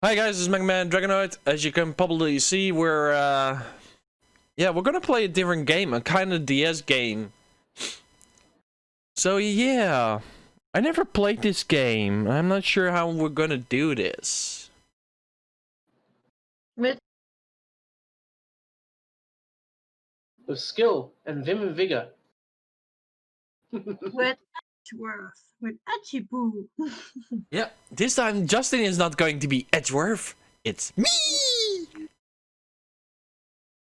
Hi guys, this is MegaDragonoid. As you can probably see, we're gonna play a different game, a kind of DS game. So yeah, I never played this game. I'm not sure how we're gonna do this. With skill and vim and vigor. With Edgeworth. With Edgeboo. Yeah, this time Justin is not going to be Edgeworth. It's me!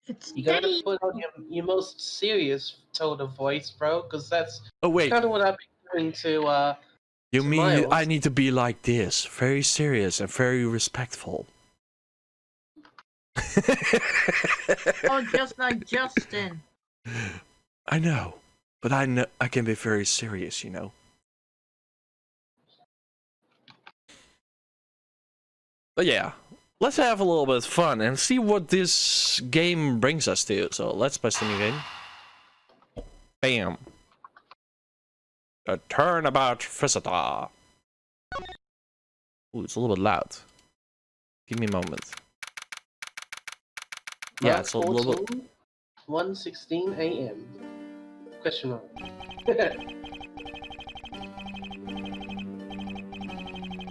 It's You gotta Daddy. put on your most serious tone of voice, bro, because that's wait. kind of what I've been doing to, You mean Miles. I need to be like this? Very serious and very respectful. Oh, just like Justin. I know, but I know I can be very serious, you know. But yeah, let's have a little bit of fun and see what this game brings us to. So let's press the new game. Bam. A turnabout visitor. Ooh, it's a little bit loud. Give me a moment. Yeah, it's a little bit. 1:16 a.m. Question mark.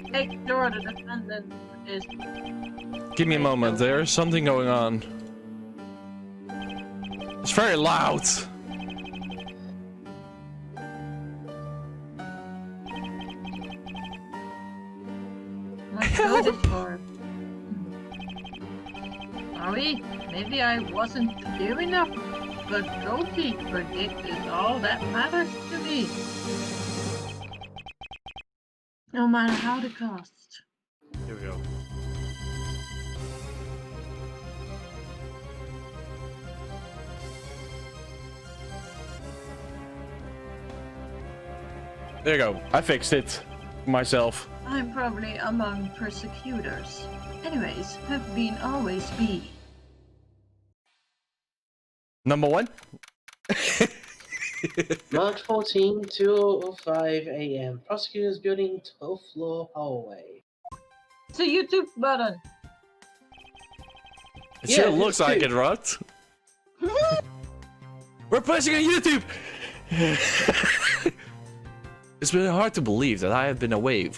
Make sure the defendant is... Give me a moment. There's something going on. It's very loud. Let's go this far. Sorry, maybe I wasn't clear enough, but Goatee predict is all that matters to me. No matter how the cost. Here we go. There you go. I fixed it myself. I'm probably among persecutors. Anyways, have been, always be. Number one. March 14, 2:05 a.m. Prosecutors building 12th floor hallway. It's a YouTube button. It Yeah, sure it's looks like cute. it, right? We're placing on YouTube! It's been hard to believe that I have been away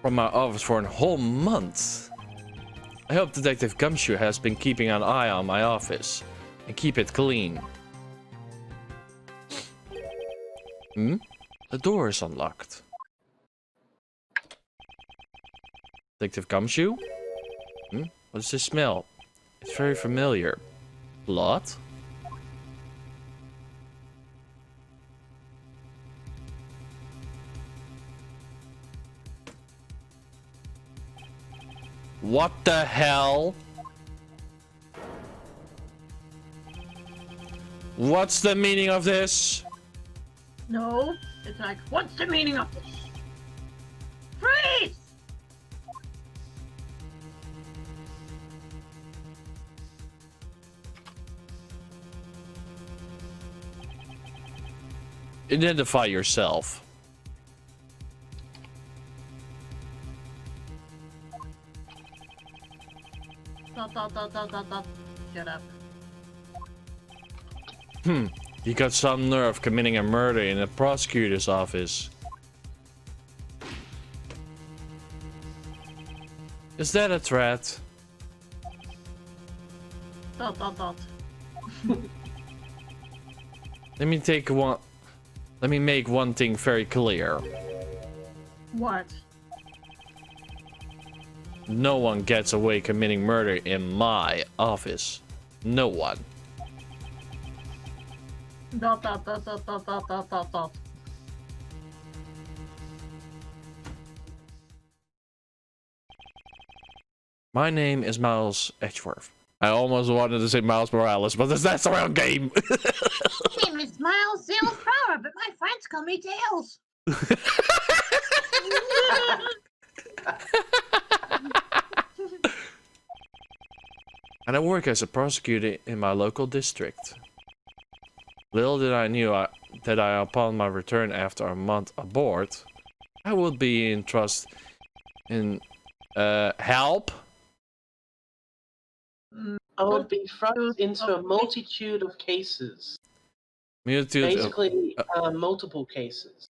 from my office for a whole month. I hope Detective Gumshoe has been keeping an eye on my office and keep it clean. The door is unlocked. Detective Gumshoe? What does this smell? It's very familiar. Blood? What the hell? What's the meaning of this? No, it's like, what's the meaning of this? Freeze! Identify yourself. Dot. Shut up. You got some nerve committing a murder in a prosecutor's office. Is that a threat? Dot. Let me make one thing very clear. What? No one gets away committing murder in my office. No one. Dot. My name is Miles Edgeworth. I almost wanted to say Miles Morales, but that's the wrong game. My name is Miles Sales Power, but my friends call me Tails. And I work as a prosecutor in my local district. Little did I knew that upon my return after a month aboard, I would be entrusted in Help? I would be thrust into a multitude of cases. Basically, multiple cases.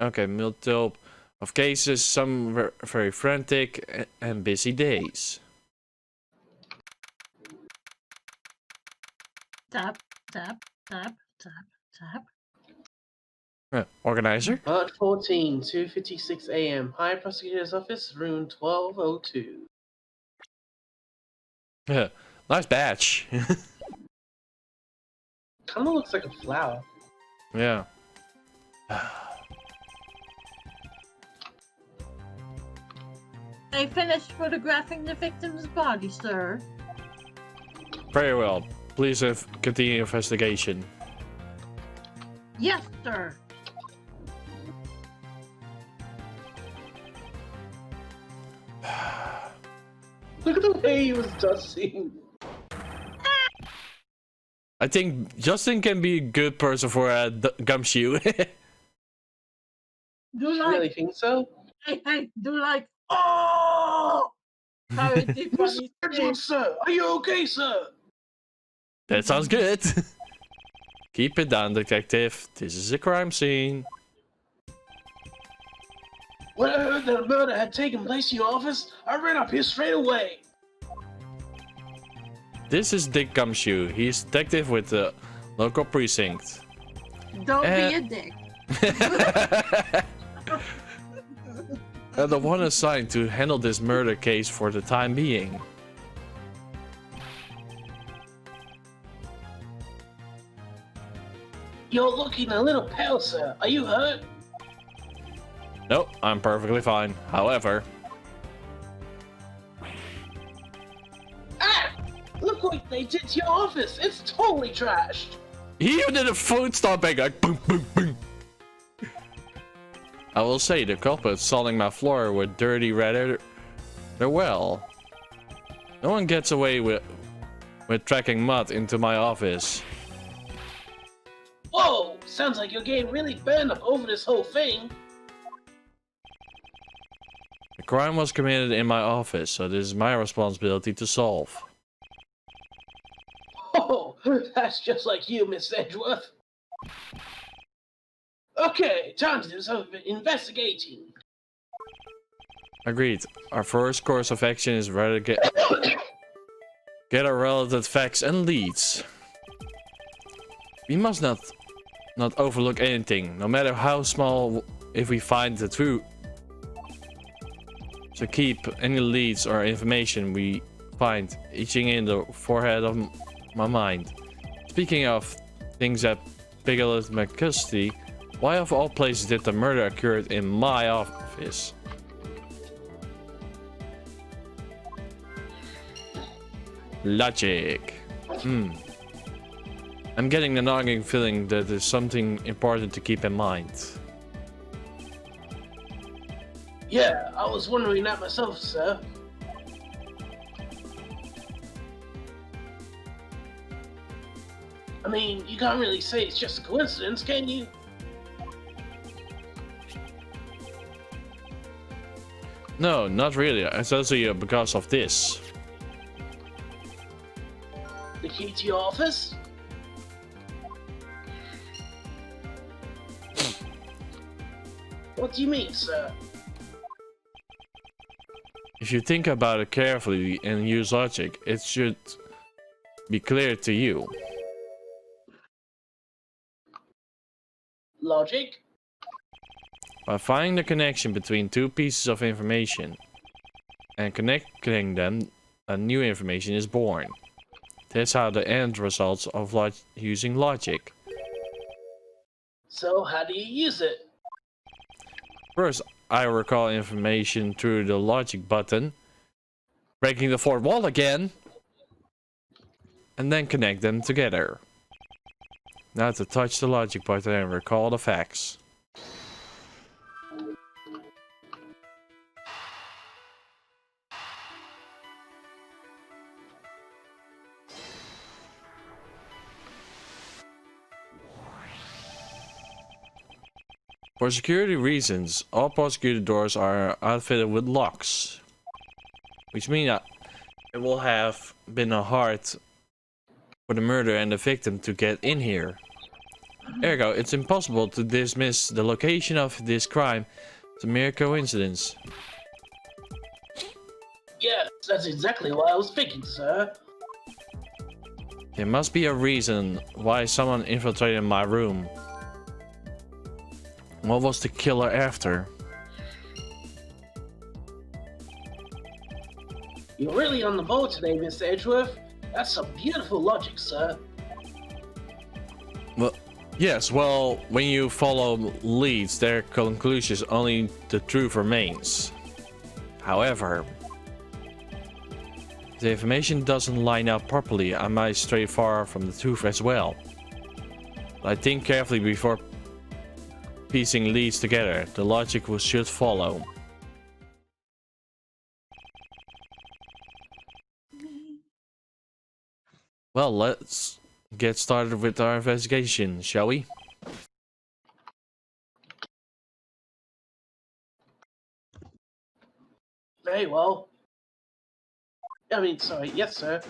Okay, multiple of cases, some very frantic and busy days. Tap, tap, tap, tap, tap. Organizer? March 14, 2:56 a.m. High Prosecutor's Office, room 1202. Nice batch. Kind of looks like a flower. Yeah. I finished photographing the victim's body, sir. Very well. Please continue investigation. Yes, sir. Look at the way he was dusting. I think Justin can be a good person for a gumshoe. Do You like, really think so? hey, do like, oh! Very deep on his Edgeworth, sir, are you okay, sir? That sounds good. Keep it down, detective. This is a crime scene. When I heard that a murder had taken place in your office, I ran up here straight away. This is Dick Gumshoe. He's detective with the local precinct. Don't be a dick. And the one assigned to handle this murder case for the time being. You're looking a little pale, sir. Are you hurt? Nope, I'm perfectly fine. However, Look what they did to your office. It's totally trashed. he even did a foot stomping like boom, boom, boom. I will say the culprit soiling my floor with dirty rather well. No one gets away with tracking mud into my office. Whoa! Sounds like you're getting really burned up over this whole thing. The crime was committed in my office, so this is my responsibility to solve. Oh, that's just like you, Miss Edgeworth. Okay, time to do some investigating. Agreed. Our first course of action is rather get our relative facts and leads. We must not overlook anything, no matter how small, if we find the truth. So keep any leads or information we find itching in the forehead of my mind. Speaking of things that piqued my curiosity, why of all places did the murder occur in my office? Logic. I'm getting the nagging feeling that there's something important to keep in mind. Yeah, I was wondering that myself, sir. I mean, you can't really say it's just a coincidence, can you? No, not really. It's also because of this. The key to your office? What do you mean, sir? If you think about it carefully and use logic, it should be clear to you. Logic? By finding the connection between two pieces of information and connecting them, a new information is born. That's how the end results of using logic. So how do you use it? First, I recall information through the logic button, breaking the fourth wall again, and then connect them together. Now to touch the logic button and recall the facts. For security reasons, all prosecutor doors are outfitted with locks. which means it will have been hard for the murderer and the victim to get in here. Ergo, it's impossible to dismiss the location of this crime as a mere coincidence. Yes, that's exactly what I was thinking, sir. There must be a reason why someone infiltrated my room. What was the killer after? You're really on the ball today, Mr. Edgeworth. That's some beautiful logic, sir. Well, yes, well, when you follow leads, their conclusions, only the truth remains. However, if the information doesn't line up properly, I might stray far from the truth as well. I think carefully before piecing leads together. The logic should follow. Well, let's get started with our investigation, shall we? Very well. I mean, sorry, yes, sir.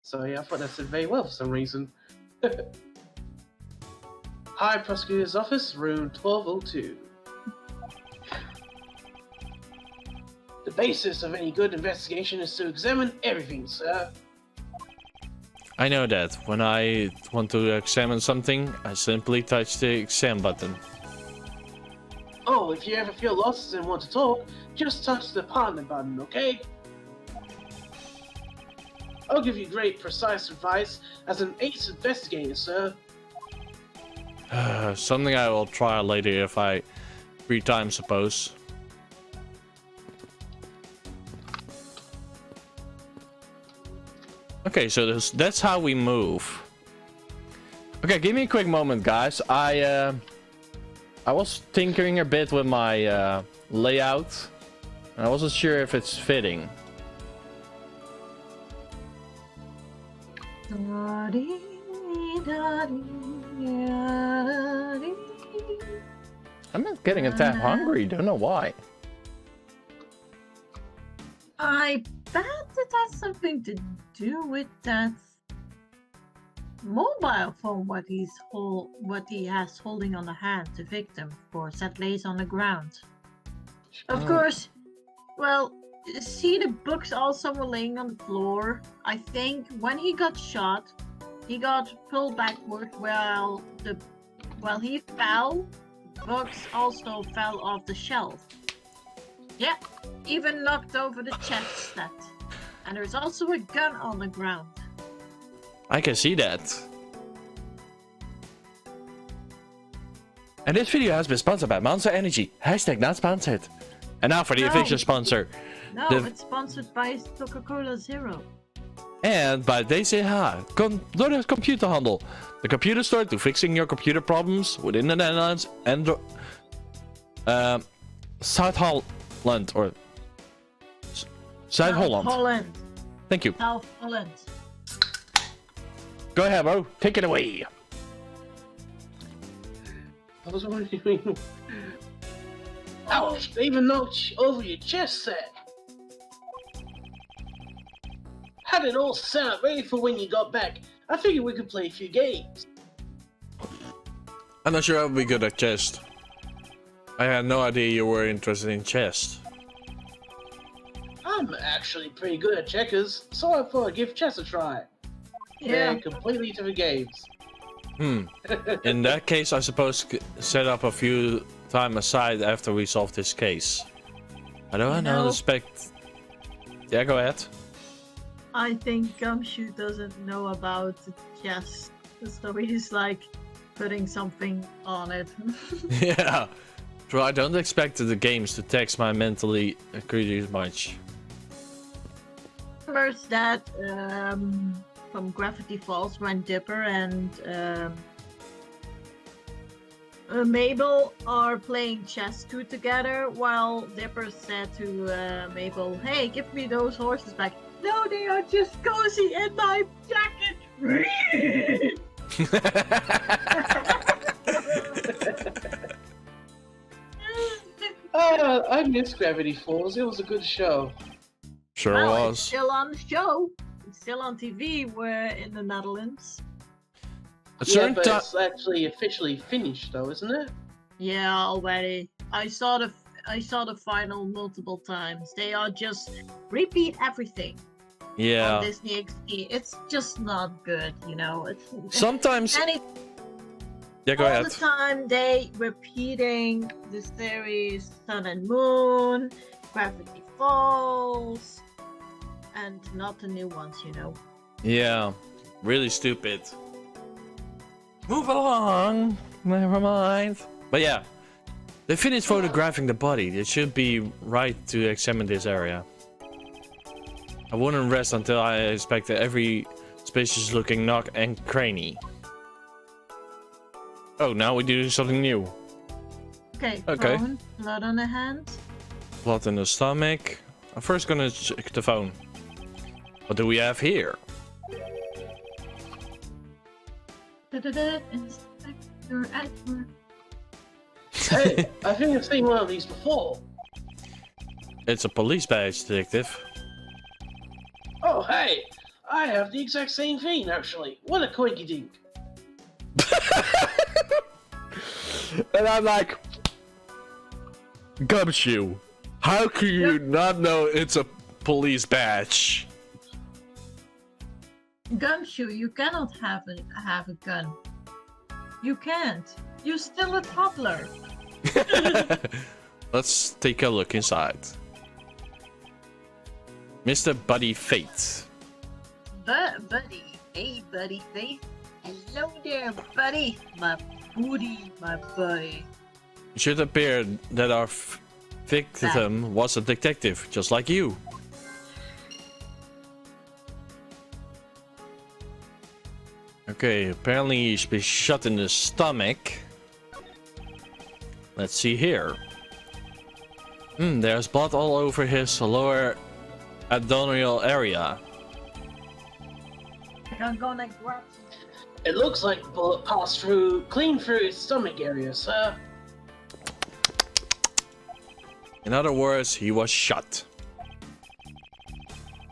Sorry, I thought that said very well for some reason. High Prosecutor's Office, room 1202. The basis of any good investigation is to examine everything, sir. I know that. When I want to examine something, I simply touch the exam button. Oh, if you ever feel lost and want to talk, just touch the partner button, okay? I'll give you great, precise advice as an ace investigator, sir. Something I will try later if I free time, suppose. Okay, so that's how we move. Okay, give me a quick moment, guys. I was tinkering a bit with my layout, and I wasn't sure if it's fitting. I'm not getting a tad hungry, don't know why. I bet it has something to do with that mobile phone what he has holding on the hand, the victim, of course, that lays on the ground. Of course, well, see the books also were laying on the floor. I think when he got shot, he got pulled backward while he fell. Books also fell off the shelf. Yeah, even knocked over the chest set. And there's also a gun on the ground. I can see that. And this video has been sponsored by Monster Energy. Hashtag not sponsored. And now for the official sponsor. No, it's sponsored by Coca-Cola Zero. And by DCH, door de computerhandel. The computer store to fixing your computer problems within the Netherlands and Zuid-Holland or Zuid-Holland. Holland. Thank you. South Holland. Go ahead, bro. Take it away. I was wondering. Ouch! They even knocked over your chest set. Had it all set up ready for when you got back. I figured we could play a few games. I'm not sure I would be good at chess. I had no idea you were interested in chess. I'm actually pretty good at checkers, so I thought I'd give chess a try. Yeah. They're completely different games. In that case, I suppose set up a few time aside after we solve this case. I don't expect. Yeah, go ahead. I think Gumshoe doesn't know about chess, so he's like putting something on it. Yeah. True, I don't expect the games to tax my mentally acuity much. Remembers that from Gravity Falls when Dipper and Mabel are playing chess two together, while Dipper said to Mabel, "Hey, give me those horses back." "No, they are just cozy in my jacket." I miss Gravity Falls. It was a good show. Sure well, was. It's still on the show. It's still on TV. We're in the Netherlands. Yeah, but it's actually officially finished, though, isn't it? Yeah, already. I saw the final multiple times. They are just repeat everything. Yeah. On Disney XD. It's just not good, you know. It's sometimes. Yeah, go ahead. All the time they repeating the series Sun and Moon, Gravity Falls, and not the new ones, you know. Yeah, really stupid. Move along. Never mind. But yeah, they finished photographing the body. It should be right to examine this area. I wouldn't rest until I inspected every spacious looking nook and cranny. Oh, now we do something new. Okay. Phone, blood on the hand. Blood in the stomach. I'm first gonna check the phone. What do we have here? Inspector Edward. Hey, I think I've seen one of these before. It's a police badge, detective. Oh, hey! I have the exact same thing, actually. What a quinky dink. And I'm like, Gumshoe, how can you not know it's a police badge? Gumshoe, you cannot have a gun. You can't. You're still a toddler. Let's take a look inside. Mr. Buddy Fate. Buddy. Hey, Buddy Fate. Hello there, buddy. My booty, my buddy. It should appear that our victim was a detective, just like you. Okay, apparently he's been shot in the stomach. Let's see here. There's blood all over his lower abdominal area. I'm gonna grab some. It looks like the bullet passed clean through his stomach area, sir. In other words, he was shot.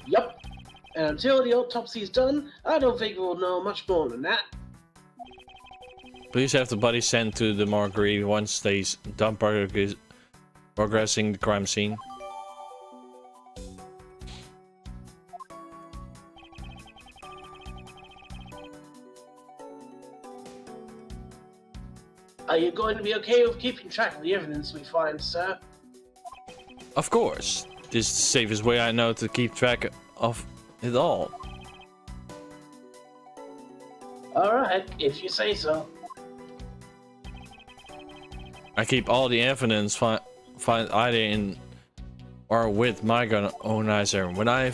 Yup. And until the autopsy's done, I don't think we'll know much more than that. Please have the body sent to the morgue once they done progressing the crime scene. Are you going to be okay with keeping track of the evidence we find, sir? Of course. This is the safest way I know to keep track of it all. Alright, if you say so. I keep all the evidence find either in or with my organizer. When I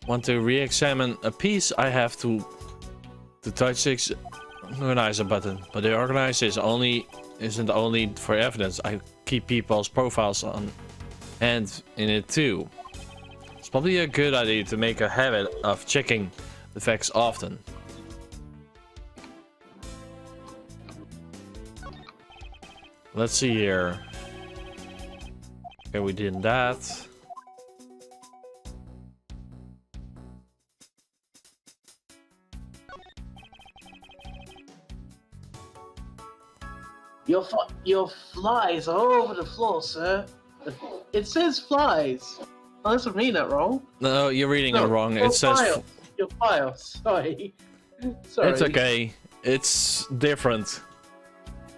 want to re-examine a piece, I have to touch the organizer button. But the organizer isn't only for evidence. I keep people's profiles on hand in it too. It's probably a good idea to make a habit of checking the facts often. Let's see here. Okay, we did that. Your flies are all over the floor, sir. It says flies. Unless I'm reading that wrong. No, you're reading it wrong. It says your files. Sorry. Sorry. It's okay. It's different.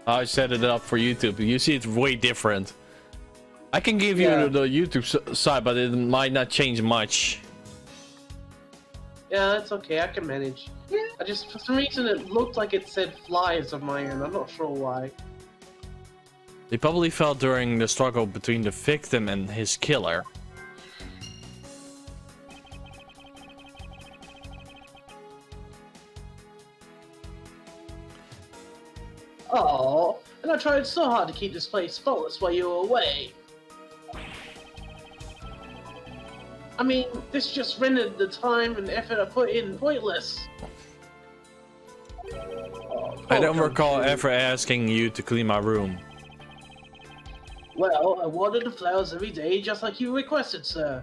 I set it up for YouTube. You see, it's way different. I can give you the YouTube side, but it might not change much. Yeah, that's okay. I can manage. I just, for some reason, it looked like it said flies on my end. I'm not sure why. They probably fell during the struggle between the victim and his killer. Oh, and I tried so hard to keep this place spotless while you were away. I mean, this just rendered the time and effort I put in pointless. I don't recall ever asking you to clean my room. Well, I watered the flowers every day just like you requested, sir.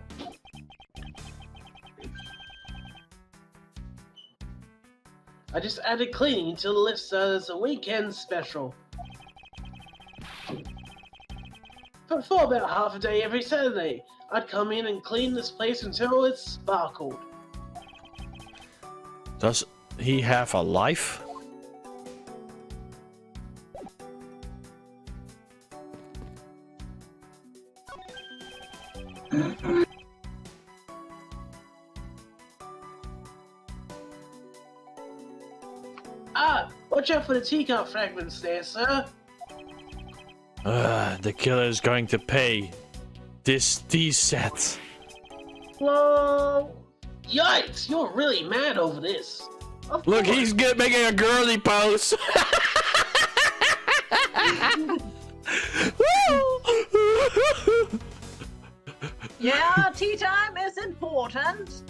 I just added cleaning to the list as a weekend special. For about half a day every Saturday, I'd come in and clean this place until it sparkled. Does he have a life? Watch out for the teacup fragments there, sir. The killer is going to pay. These sets. Whoa! Yikes! You're really mad over this. Look, he's making a girly pose. Yeah, tea time is important.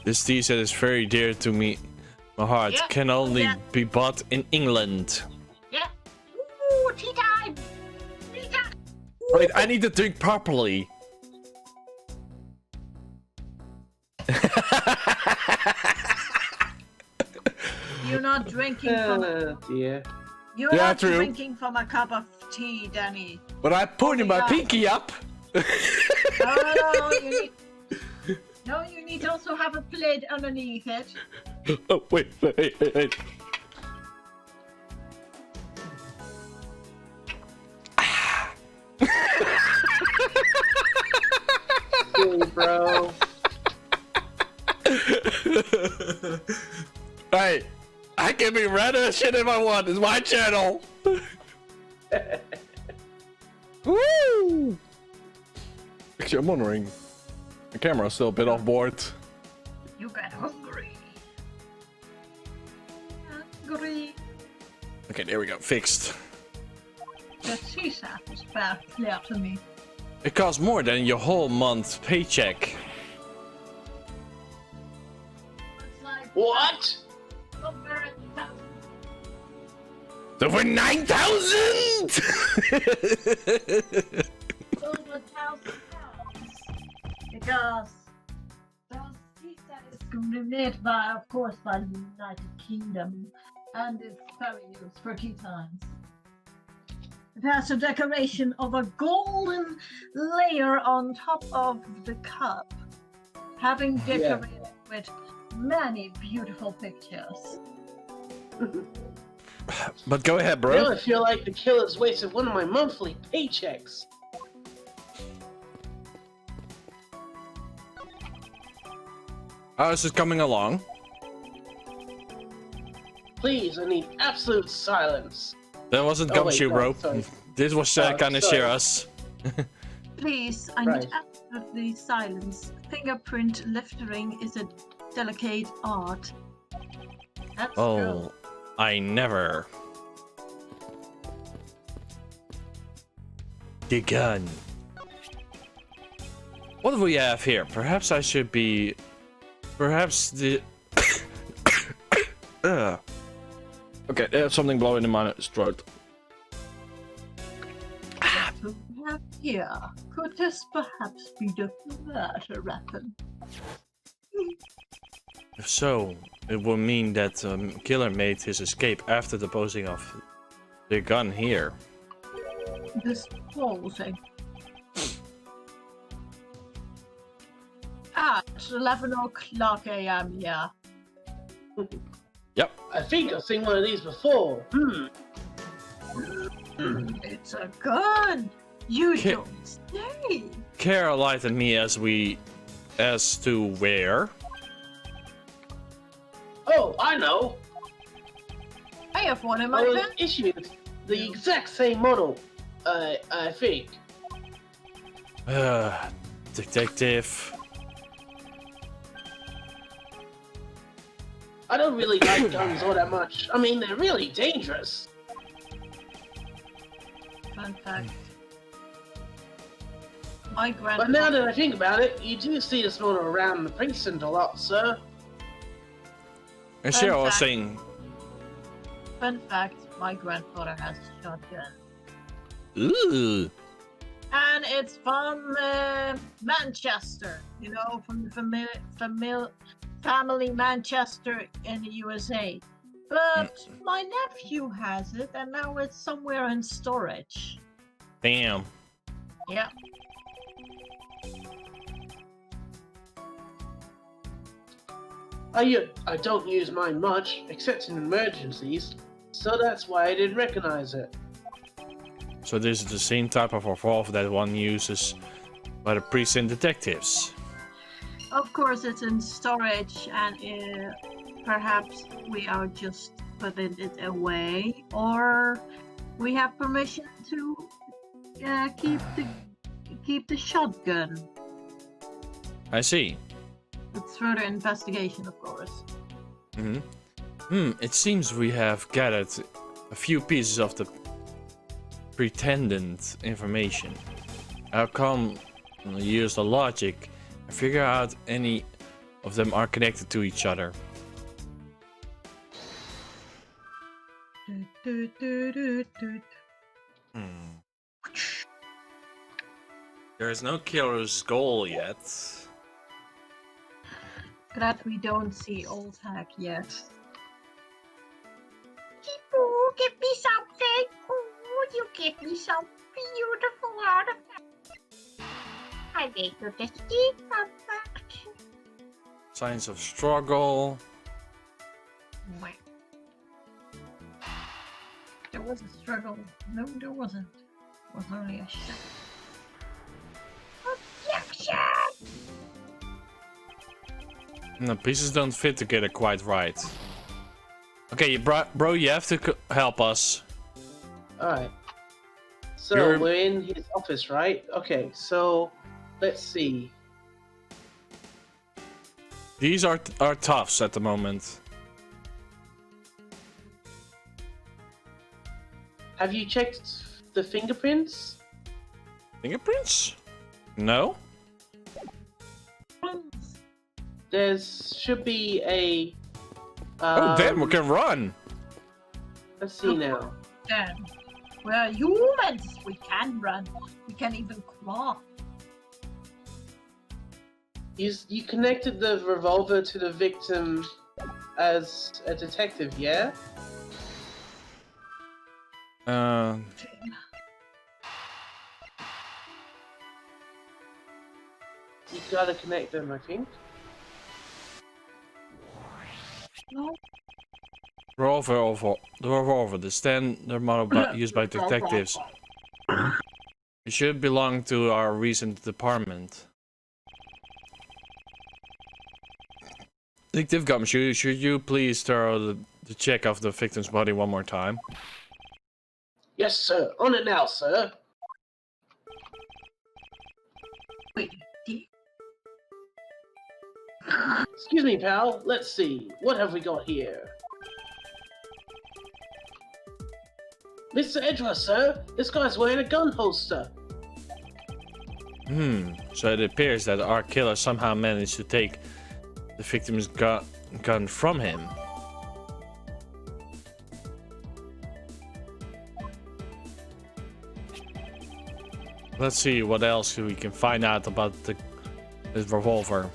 This tea set is very dear to me. My heart can only be bought in England. Yeah. Ooh, tea time. Tea time. Wait, I need to drink properly. You're not drinking from. Dear. You're not drinking from a cup of tea, Danny. But I put my pinky up. No, you need to also have a plate underneath it. Oh, wait. Silly bro. Hey, I can be red as shit if I want. It's my channel. Woo! Actually, I'm wondering. The camera's still a bit off board. You get hungry. Hungry. Okay, there we go. Fixed. The tea set is very clear to me. It costs more than your whole month's paycheck. It's like What? over Over 9,000! £1,000. Because the tea set is made by, of course, by the United Kingdom, and it's very used for tea times. It has a decoration of a golden layer on top of the cup, having decorated with many beautiful pictures. But go ahead, I bro. really feel like the killer's wasted one of my monthly paychecks. How is it coming along? Please, I need absolute silence. That wasn't Gumshoe, bro. This was kind of Shira's. Please, I need absolutely silence. Fingerprint liftering is a delicate art. That's true. I never. The gun. What do we have here? Perhaps I should be. Perhaps the. Okay, there's something blowing in my throat. What we have here. Could this perhaps be the murder weapon? If so, it would mean that killer made his escape after disposing of the gun here. Disposing. At 11 o'clock a.m. Yeah. Yep. I think I've seen one of these before. It's a gun. You don't say. Caroline and me as to where. Oh, I know. I have one in my I was bed. issued the exact same model. I think. Detective. I don't really like guns all that much. I mean, they're really dangerous. Fun fact. My grandpa. But now that I think about it, you do see this model around the precinct a lot, sir. And Shira was saying. Fun fact: my grandfather has a shotgun. Ooh. And it's from Manchester, you know, from the family Manchester in the USA. But my nephew has it, and now it's somewhere in storage. Damn. Yeah. I don't use mine much, except in emergencies, so that's why I didn't recognize it. So this is the same type of revolver that one uses by the precinct detectives. Of course, it's in storage, and perhaps we are just putting it away, or we have permission to keep the shotgun. I see. It's further investigation, of course. It seems we have gathered a few pieces of the pretended information. I'll come and use the logic and figure out any of them are connected to each other. There is no killer's goal yet. Glad we don't see old hack yet. Ooh, give me something. Ooh, you give me some beautiful artifact. I make you the artifact. Signs of struggle. There was a struggle. No, there wasn't. It was only a shot. Objection! The pieces don't fit together quite right. Okay, bro, you have to help us. Alright. So, we're in his office, right? Okay, so, let's see. These are toughs at the moment. Have you checked the fingerprints? Fingerprints? No? There should be a... oh damn, we can run! Let's see now. Damn. We're humans! We can run. We can even crawl. You connected the revolver to the victim as a detective, yeah? You gotta connect them, I think. No. The revolver, the standard model used by detectives. It should belong to our recent department. Detective Gumshoe, should you please throw the check of the victim's body one more time? Yes, sir. On it now, sir. Wait. Excuse me, pal. Let's see. What have we got here? Mr. Edgeworth, sir. This guy's wearing a gun holster. So it appears that our killer somehow managed to take the victim's gun from him. Let's see what else we can find out about this revolver.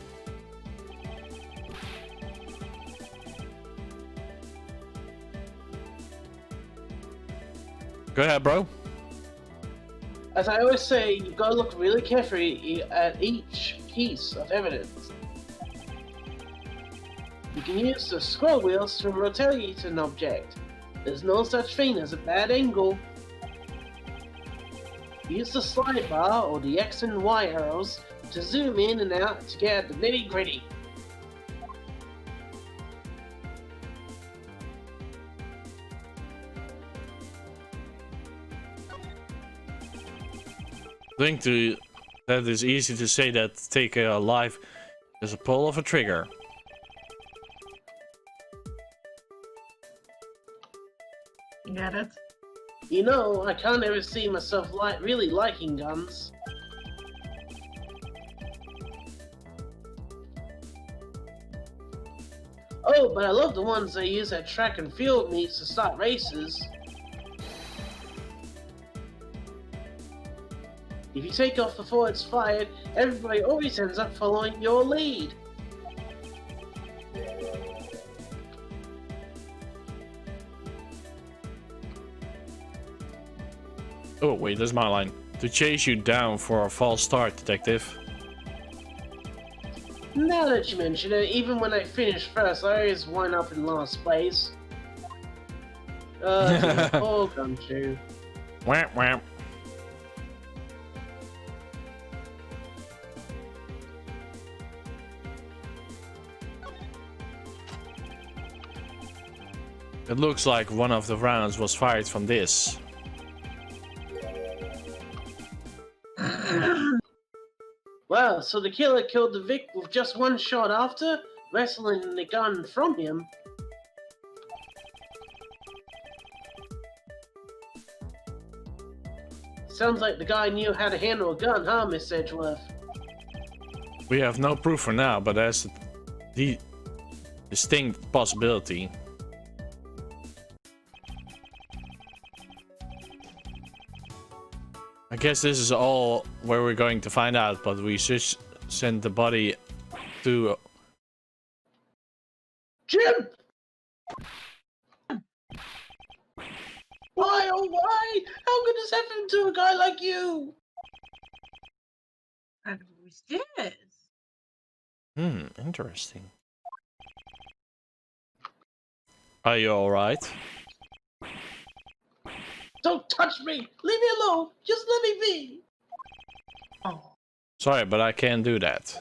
Go ahead, bro. As I always say, you've got to look really carefully at each piece of evidence. You can use the scroll wheels to rotate an object. There's no such thing as a bad angle. Use the slide bar or the X and Y arrows to zoom in and out to get at the nitty gritty. Think to that is easy to say that take a life is a pull of a trigger. Get it? You know, I can't ever see myself really liking guns. Oh, but I love the ones they use at track and field meets to start races. If you take off before it's fired, everybody always ends up following your lead. Oh, wait, that's my line. To chase you down for a false start, detective. Now that you mention it, even when I finish first, I always wind up in last place. Oh, gumshoe. Wham, wham. It looks like one of the rounds was fired from this. Wow, so the killer killed the victim with just one shot after wrestling the gun from him. Sounds like the guy knew how to handle a gun, huh, Miss Edgeworth? We have no proof for now, but there's the distinct possibility. I guess this is all where we're going to find out, but we should send the body to... Jim! Why, oh why? How could this happen to a guy like you? And who's this? Interesting. Are you alright? Don't touch me! Leave me alone! Just let me be! Oh. Sorry, but I can't do that.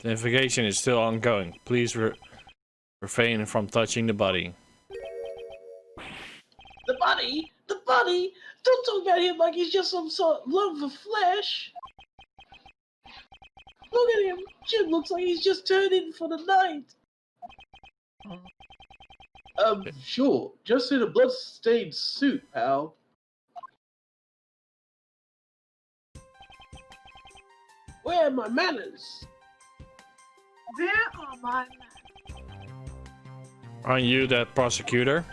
The investigation is still ongoing. Please refrain from touching the body. The body? The body? Don't talk about him like he's just some sort of lump of flesh! Look at him! Jim looks like he's just turned in for the night! Sure. Just in a blood-stained suit, pal. Where are my manners? Where are my men? Aren't you that prosecutor?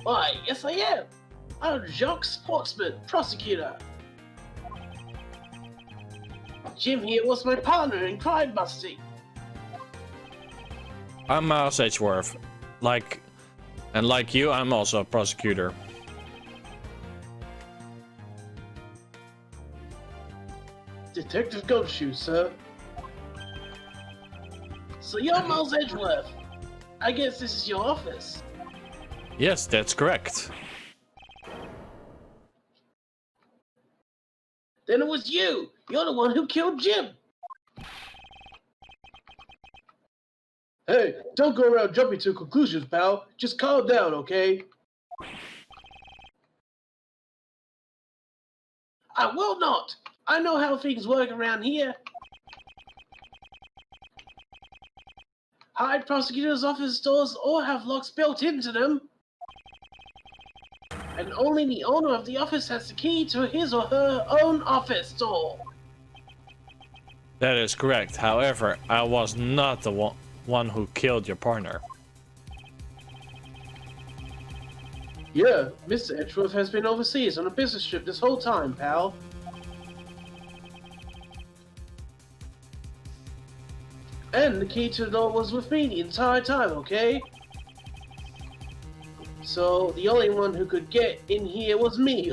Why, yes I am. I'm Jacques Sportsman, prosecutor. Jim here was my partner in crime busting. I'm Miles Edgeworth. Like you, I'm also a prosecutor. Detective Gumshoe, sir. So you're Miles Edgeworth. I guess this is your office. Yes, that's correct. Then it was you. You're the one who killed Jim. Hey, don't go around jumping to conclusions, pal. Just calm down, okay? I will not. I know how things work around here. High prosecutors' office doors all have locks built into them. And only the owner of the office has the key to his or her own office door. That is correct. However, I was not the one who killed your partner. Yeah, Mr. Edgeworth has been overseas on a business trip this whole time, pal. And the key to the door was with me the entire time, okay? So, the only one who could get in here was me.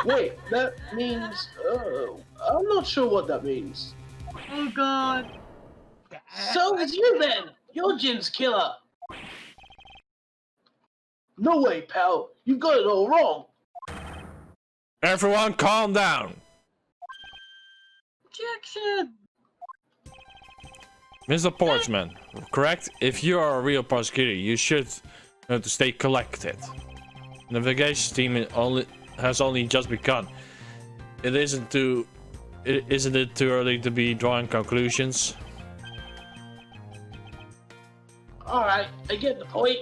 Wait, that means... I'm not sure what that means. Oh god. So it's you then! You're Jim's killer! No way, pal! You've got it all wrong! Everyone calm down! Objection! Mr. Portsman, correct? If you are a real prosecutor, you should know to stay collected. The investigation team has only just begun. Isn't it too early to be drawing conclusions? Alright, I get the point.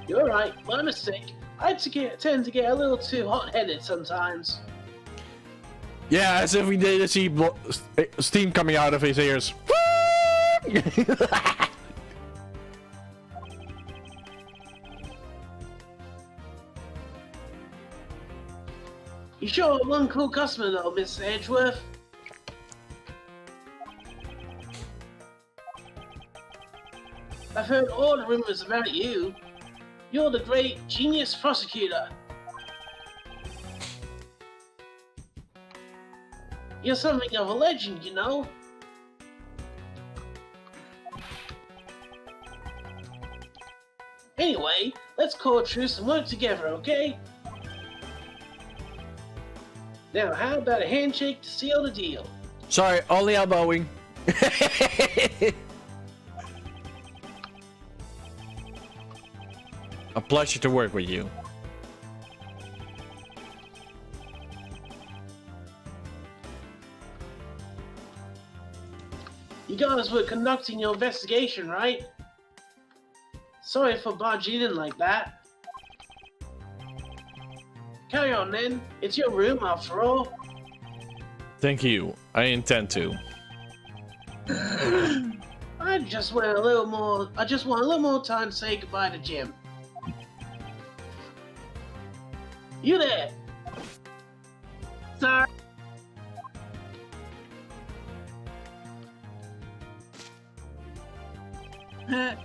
You're right, my mistake. I tend to get a little too hot-headed sometimes. Yeah, as if we didn't see steam coming out of his ears. You sure are one cool customer though, Mr. Edgeworth. I've heard all the rumors about you. You're the great genius prosecutor. You're something of a legend, you know. Anyway, let's call a truce and work together, okay? Now, how about a handshake to seal the deal? Sorry, only elbowing. A pleasure to work with you. You guys were conducting your investigation, right? Sorry for barging in like that. Carry on then. It's your room after all. Thank you. I intend to. I just want a little more time to say goodbye to Jim. You there? Sir. I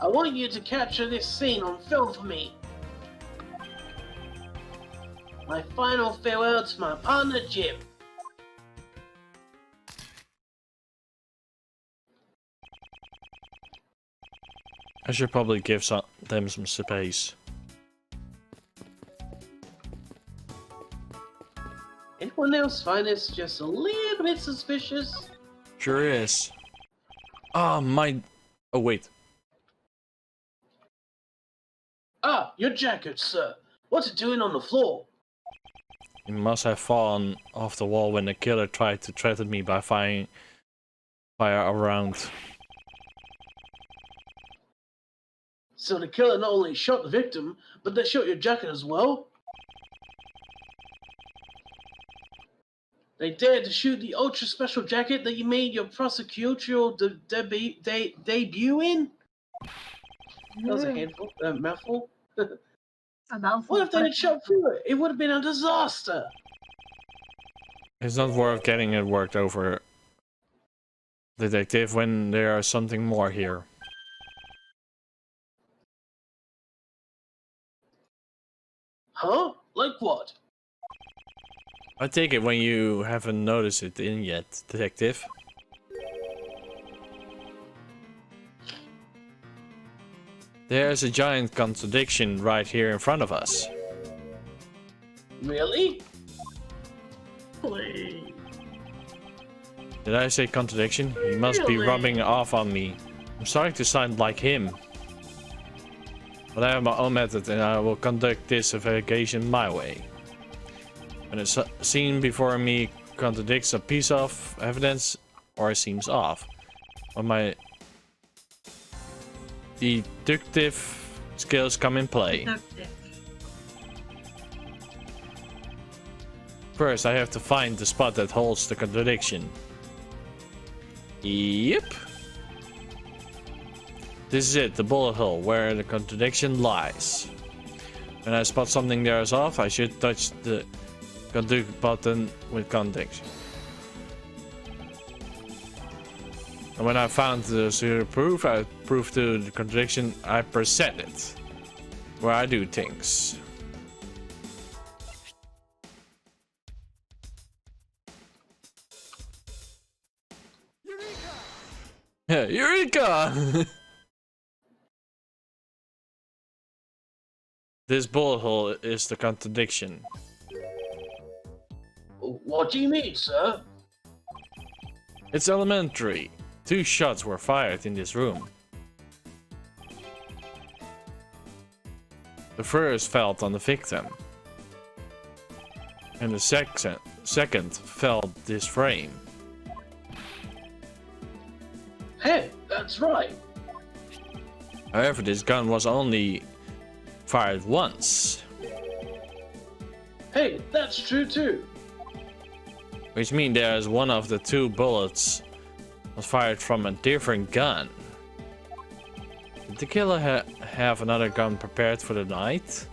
want you to capture this scene on film for me. My final farewell to my partner, Jim. I should probably give them some space. Anyone else find this just a little bit suspicious? Sure is. Ah, my... Oh, wait. Ah, your jacket, sir. What's it doing on the floor? It must have fallen off the wall when the killer tried to threaten me by firing fire around. So the killer not only shot the victim, but they shot your jacket as well? They dared to shoot the ultra special jacket that you made your prosecutorial debut in? That was a handful, mouthful. A mouthful. What if they had shot through it? It would have been a disaster. It's not worth getting it worked over, detective, when there is something more here. Huh? Like what? I take it when you haven't noticed it in yet, detective. There's a giant contradiction right here in front of us. Really? Please. Did I say contradiction? He must be rubbing off on me. I'm starting to sound like him. But I have my own method and I will conduct this investigation my way. When a scene before me contradicts a piece of evidence or seems off, when my deductive skills come in play. First, I have to find the spot that holds the contradiction. Yep. This is it, the bullet hole, where the contradiction lies. When I spot something there is off, I should touch the contradict button with contradiction. And when I found the Sira proof, I proved to the contradiction, I present it. Where I do things. Yeah, Eureka! This bullet hole is the contradiction. What do you mean, sir? It's elementary. 2 shots were fired in this room. The first fell on the victim. And the second fell this frame. Hey, that's right. However, this gun was only fired once. Hey, that's true too. Which means there's one of the 2 bullets was fired from a different gun. Did the killer have another gun prepared for the night?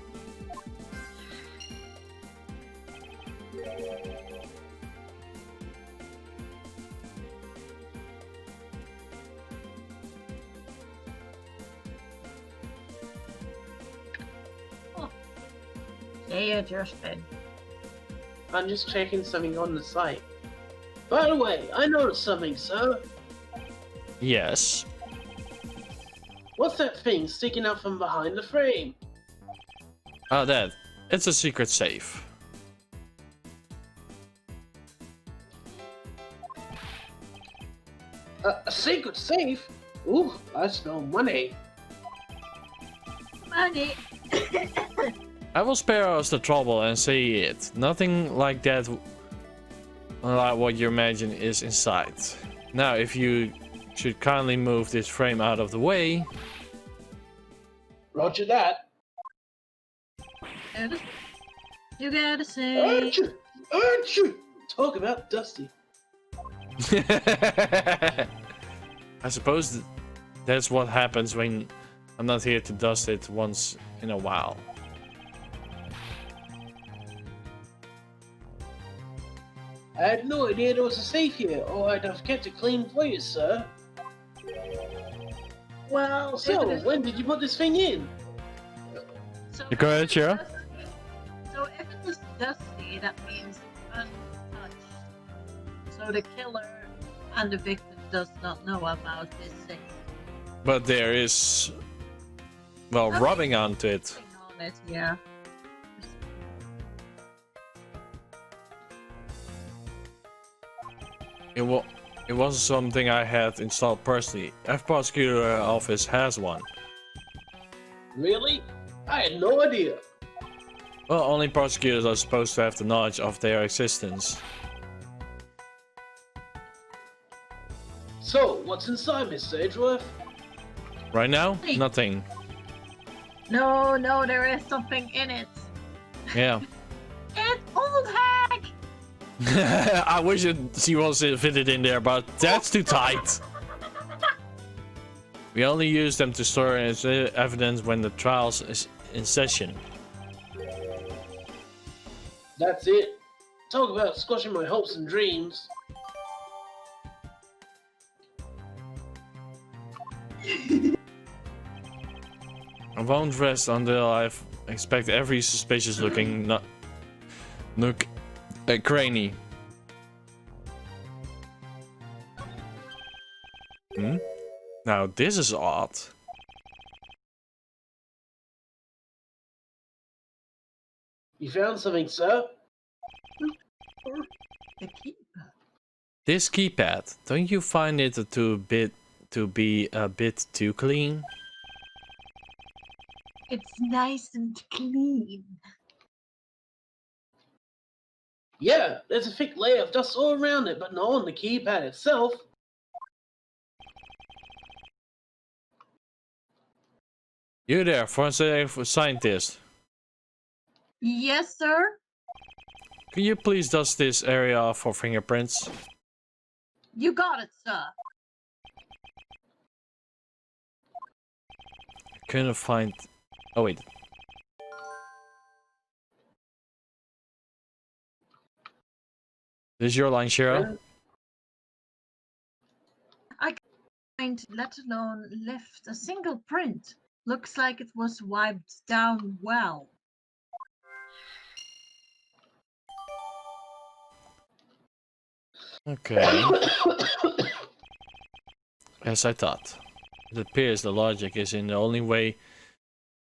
Stay adjusted. I'm just checking something on the site. By the way, I noticed something, sir. Yes. What's that thing sticking out from behind the frame? Oh, that. It's a secret safe. A secret safe? Ooh, I smell money. Money. I will spare us the trouble and say it. Nothing like that, like what you imagine is inside. Now, if you should kindly move this frame out of the way. Roger that. You gotta say. Achoo! Achoo! Talk about Dusty. I suppose that's what happens when I'm not here to dust it once in a while. I had no idea there was a safe here, or I'd have kept it clean for you, sir. Well, So, when did you put this thing in? So Go ahead, Sira. So if it is dusty, that means untouched. So the killer and the victim does not know about this thing. But there is, well, Nothing rubbing onto it. on it, yeah. It wasn't something I had installed personally. Prosecutor office has one. Really? I had no idea. Well, only prosecutors are supposed to have the knowledge of their existence. So, what's inside, Mr. Edgeworth? Right now, Hey. nothing. No, there is something in it. Yeah. It's old hag! I wish she was fitted in there, but that's too tight. We only use them to store as evidence when the trials is in session. That's it. Talk about squashing my hopes and dreams. I won't rest until I've inspected every suspicious looking nook cranny. Now this is odd. You found something, sir? The key. This keypad, don't you find it to be a bit too clean? It's nice and clean. Yeah, there's a thick layer of dust all around it, but not on the keypad itself. You there, forensic scientist. Yes, sir. Can you please dust this area for fingerprints? You got it, sir. I couldn't find... Oh wait. This is your line, Shira? I can't, let alone left a single print. Looks like it was wiped down well. Okay. As I thought. It appears the logic is in the only way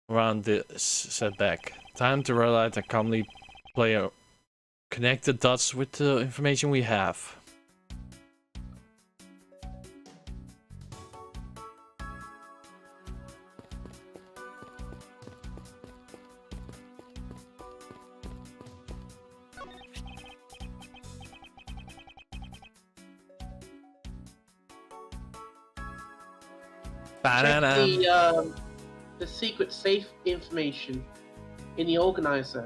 around this setback. Time to realize and calmly connect the dots with the information we have. Check the secret safe information in the organizer.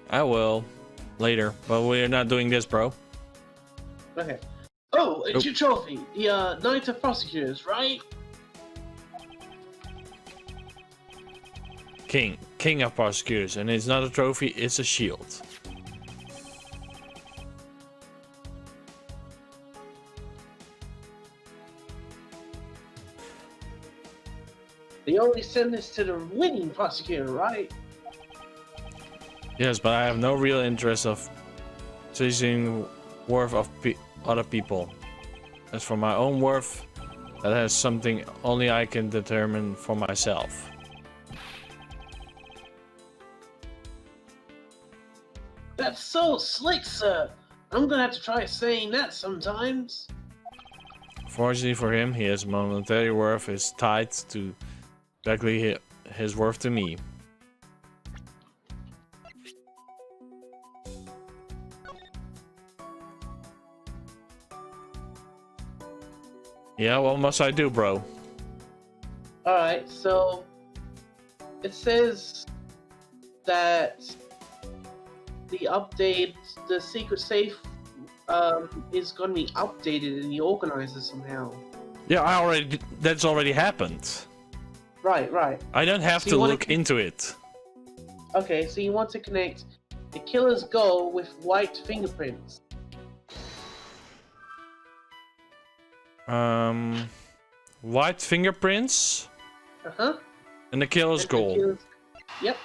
I will. Later. But we're not doing this, bro. Okay. Oh, it's your trophy. The Knight of Prosecutors, right? King of prosecutors, and it's not a trophy, it's a shield. They only send this to the winning prosecutor, right? Yes, but I have no real interest of chasing worth of other people. As for my own worth, that has something only I can determine for myself. That's so slick, sir. I'm gonna have to try saying that sometimes. Fortunately for him, his monetary worth is tied to directly his worth to me. Yeah, what must I do, bro? Alright, so it says that the secret safe is going to be updated in the organizer somehow. Yeah, that's already happened. Right. I don't have to look into it. Okay, so you want to connect the killer's goal with white fingerprints. White fingerprints Uh-huh. and the killer's goal. Yep.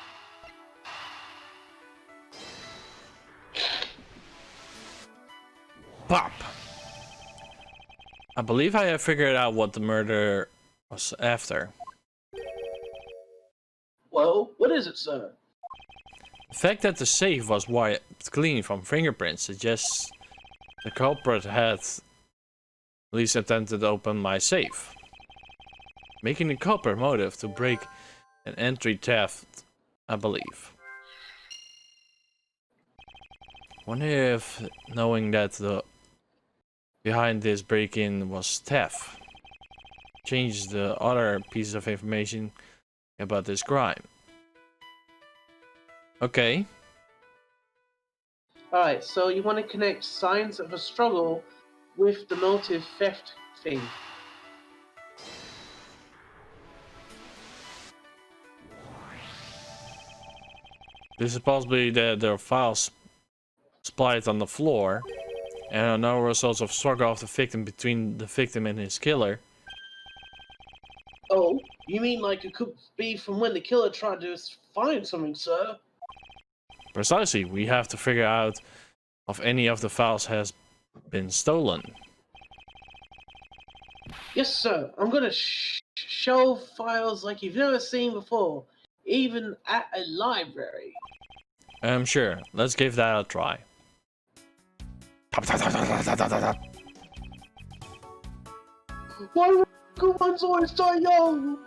Pop. I believe I have figured out what the murder was after. Whoa, what is it, sir? The fact that the safe was wiped clean from fingerprints suggests the culprit had at least attempted to open my safe, making the culprit motive to break an entry theft, I believe. Wonder if knowing that the behind this break-in was theft changes the other pieces of information about this crime. Okay. Alright, so you want to connect signs of a struggle with the motive theft thing. This is possibly that there are files splattered on the floor, and no results of struggle of the victim between the victim and his killer. Oh, you mean like it could be from when the killer tried to find something, sir? Precisely, we have to figure out if any of the files has been stolen. Yes, sir. I'm gonna show files like you've never seen before, even at a library. I'm sure. Let's give that a try. Why do good ones always die young?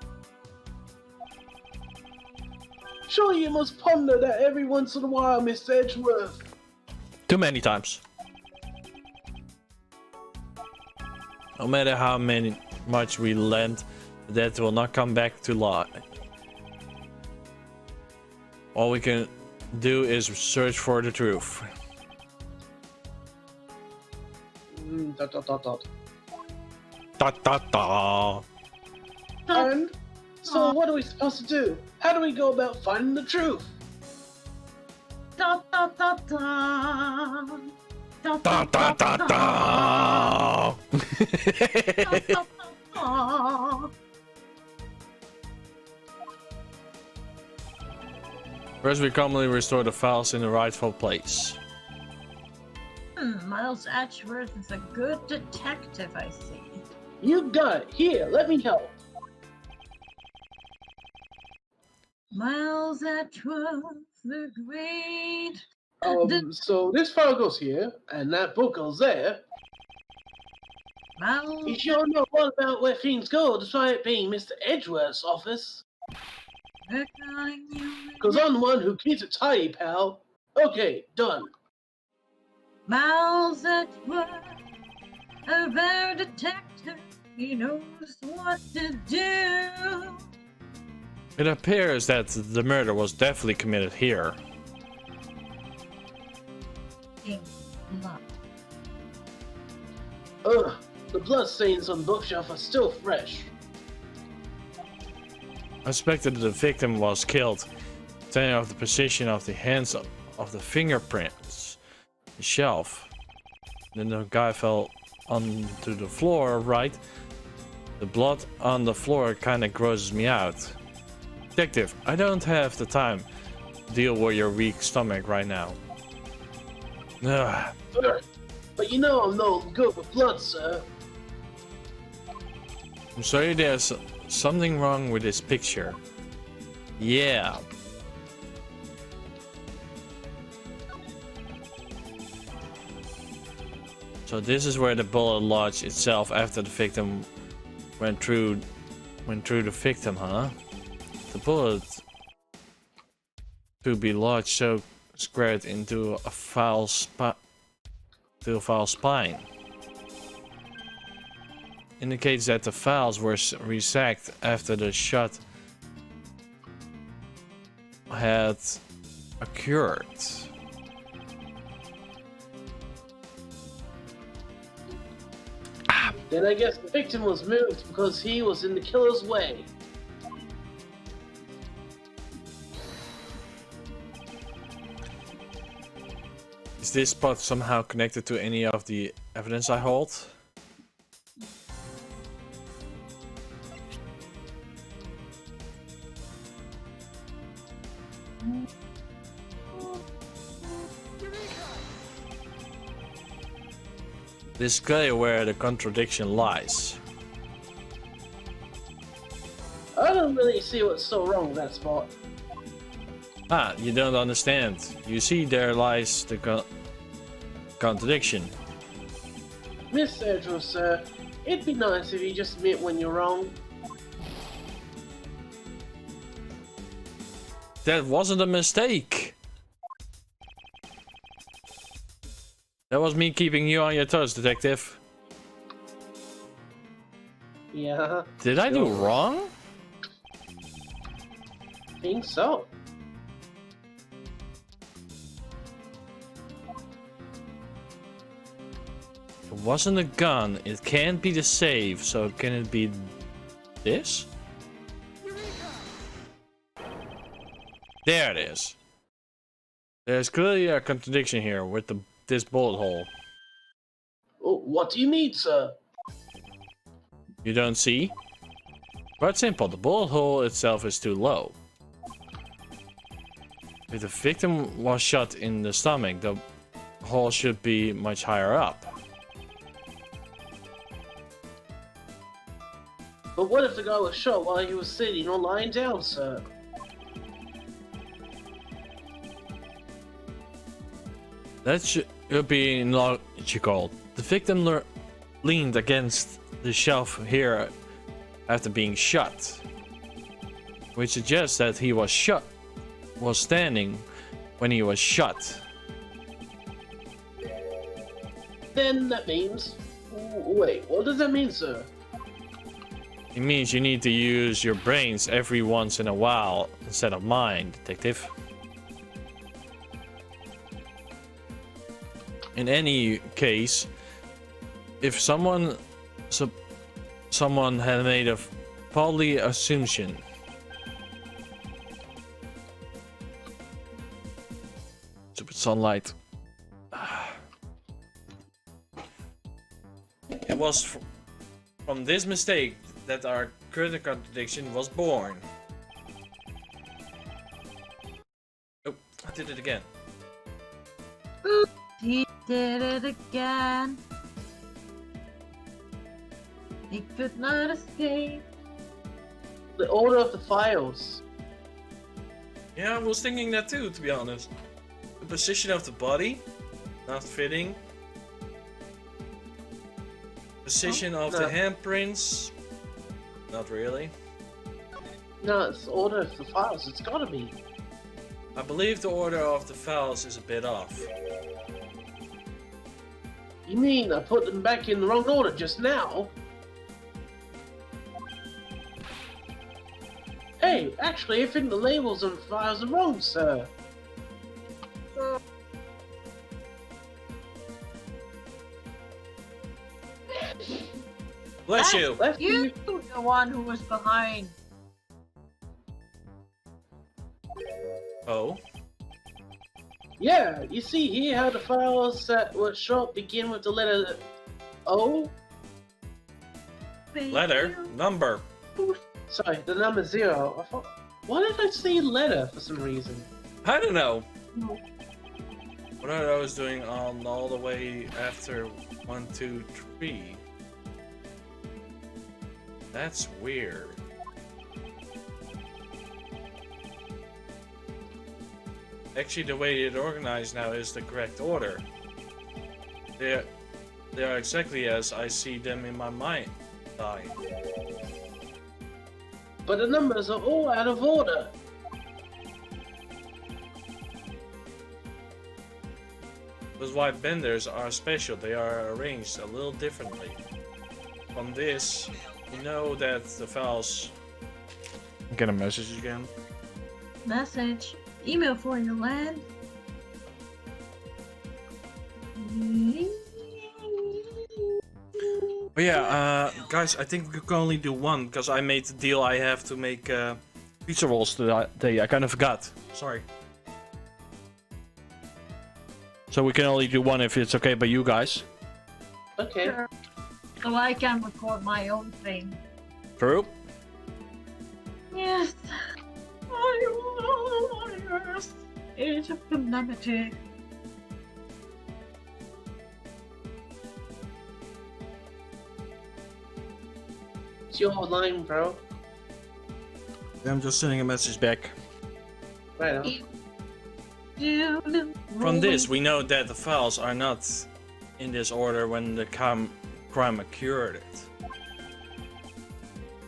Surely you must ponder that every once in a while, Mr. Edgeworth. Too many times. No matter how much we lend, the dead will not come back to life. All we can do is search for the truth. Dot, dot, dot, dot. Dot dot dot. And so what are we supposed to do? How do we go about finding the truth? Da da da da. Da Da da da da. da. First, we commonly restore the files in the rightful place. Miles Edgeworth is a good detective, I see. You got it. Here, let me help. Miles Edgeworth, the great. So this file goes here, and that book goes there. Miles. You sure know all about where things go, despite it being Mr. Edgeworth's office. Because I'm the one who keeps it tidy, pal. Okay, done. Miles Edgeworth, a very detective. He knows what to do. It appears that the murder was definitely committed here. Ugh, the blood stains on the bookshelf are still fresh. I suspected that the victim was killed, depending on the position of the hands of the fingerprints, the shelf. Then the guy fell onto the floor, right? The blood on the floor kind of grosses me out. Detective, I don't have the time deal with your weak stomach right now. Ugh. But you know I'm no good with blood, sir. I'm sorry, there's something wrong with this picture. Yeah. So this is where the bullet lodged itself after the victim went through the victim, huh? The bullet to be lodged so squared into a foul spine indicates that the files were resacked after the shot had occurred. Then I guess the victim was moved because he was in the killer's way. Is this spot somehow connected to any of the evidence I hold? This is clearly where the contradiction lies. I don't really see what's so wrong with that spot. Ah, you don't understand. You see, there lies the contradiction. Miss Edgeworth, sir, it'd be nice if you just admit when you're wrong. That wasn't a mistake. That was me keeping you on your toes, detective. Yeah. Did I do wrong? Think so. It wasn't a gun. It can't be the safe. So can it be this? There it is. There's clearly a contradiction here with this bullet hole. Oh, what do you mean, sir? You don't see? Quite simple. The bullet hole itself is too low. If the victim was shot in the stomach, the hole should be much higher up. But what if the guy was shot while he was sitting or lying down, sir? That should be logical. The victim leaned against the shelf here after being shot, which suggests that he was standing when he was shot. Then that means... Wait, what does that mean, sir? It means you need to use your brains every once in a while instead of mine, detective. In any case, if someone had made a faulty assumption, stupid sunlight. It was from this mistake that our current contradiction was born. Oh, I did it again. He did it again. He could not escape. The order of the files. Yeah, I was thinking that too, to be honest. The position of the body, not fitting. Position of the handprints, not really. No, it's the order of the files. It's gotta be. I believe the order of the files is a bit off. You mean I put them back in the wrong order just now? Hey, actually, I think the labels on the files are wrong, sir. Bless you! You, the one who was behind. Oh? Yeah, you see here how the files that were short begin with the letter O? Letter? Number? Sorry, the number 0. I thought, why did I say letter for some reason? I don't know. No. What I was doing on all the way after 1, 2, 3. That's weird. Actually, the way it's organized now is the correct order. They are exactly as I see them in my mind. But the numbers are all out of order. That's why benders are special. They are arranged a little differently. From this, you know that the files... Get a message again. Message. Email for you, lad. But yeah, guys, I think we can only do one, because I made the deal I have to make pizza rolls today. I kind of forgot. Sorry. So we can only do one if it's okay by you guys. Okay. Sure. So I can record my own thing. True. Yes. Age of calamity. It's your whole line, bro. I'm just sending a message back. Right on. From this, we know that the files are not in this order when the crime occurred.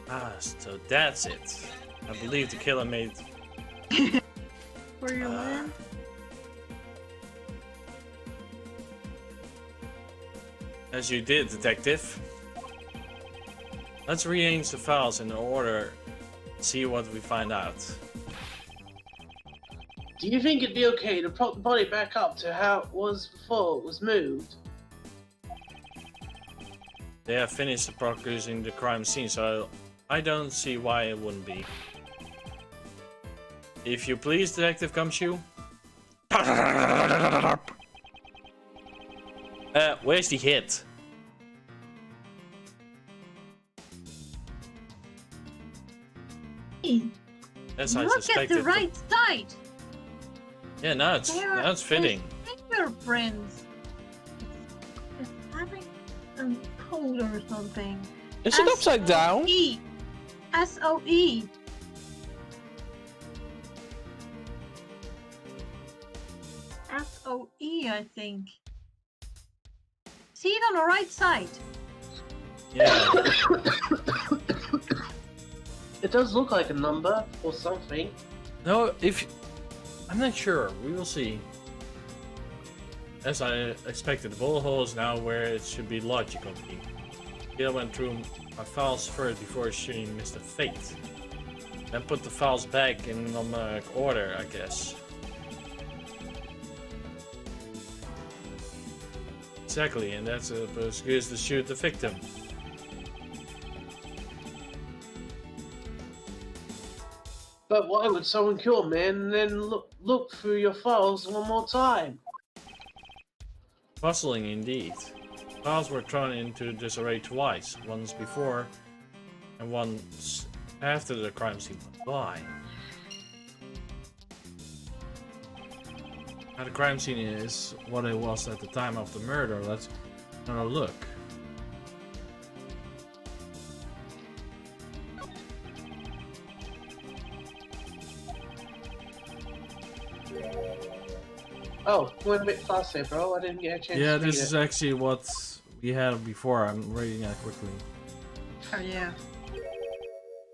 Ah, so that's it. I believe the killer made... For your land? As you did, detective. Let's rearrange the files in order, see what we find out. Do you think it'd be okay to prop the body back up to how it was before it was moved? They have finished producing the crime scene, so I don't see why it wouldn't be. If you please, Detective Gumshoe. Where's the hit? As I Look suspected. at the right side. Yeah, now it's fitting. Fingerprints. It's having a code or something. Is it upside down? S-O-E. S-O-E, I think. See it on the right side. Yeah. It does look like a number or something. No, I'm not sure. We will see. As I expected, the bullet hole is now where it should be logically. Gail went through my files first before shooting Mr. Fate. Then put the files back in numeric order, I guess. Exactly, and that's a excuse to shoot the victim. But why would someone kill a man and then look through your files one more time? Puzzling indeed. Files were thrown into disarray twice, once before and once after the crime scene. Why? Now the crime scene is what it was at the time of the murder. Let's have a look. Oh, went a bit fast there, bro. I didn't get a chance Yeah, to this read is it. actually what we had before. I'm reading that quickly. Oh yeah.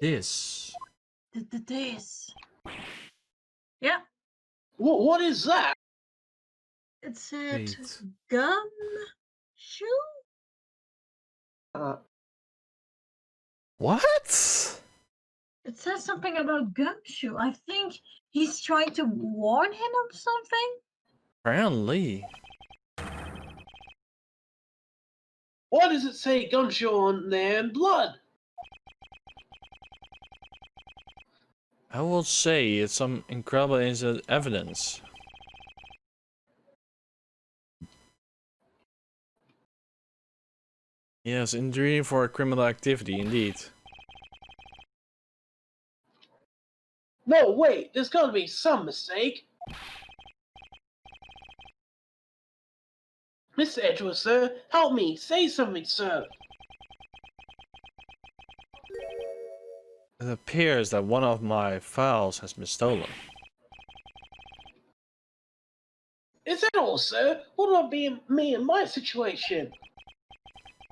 This. This. Yeah. What is that? It said Wait. gum shoe. What? It says something about gumshoe. I think he's trying to warn him of something. Apparently. Why does it say gumshoe on there and blood? I will say it's some incredible evidence. Yes, injury for criminal activity, indeed. No, wait. There's got to be some mistake. Mr. Edgeworth, sir, help me. Say something, sir. It appears that one of my files has been stolen. Is that all, sir? What about me and my situation?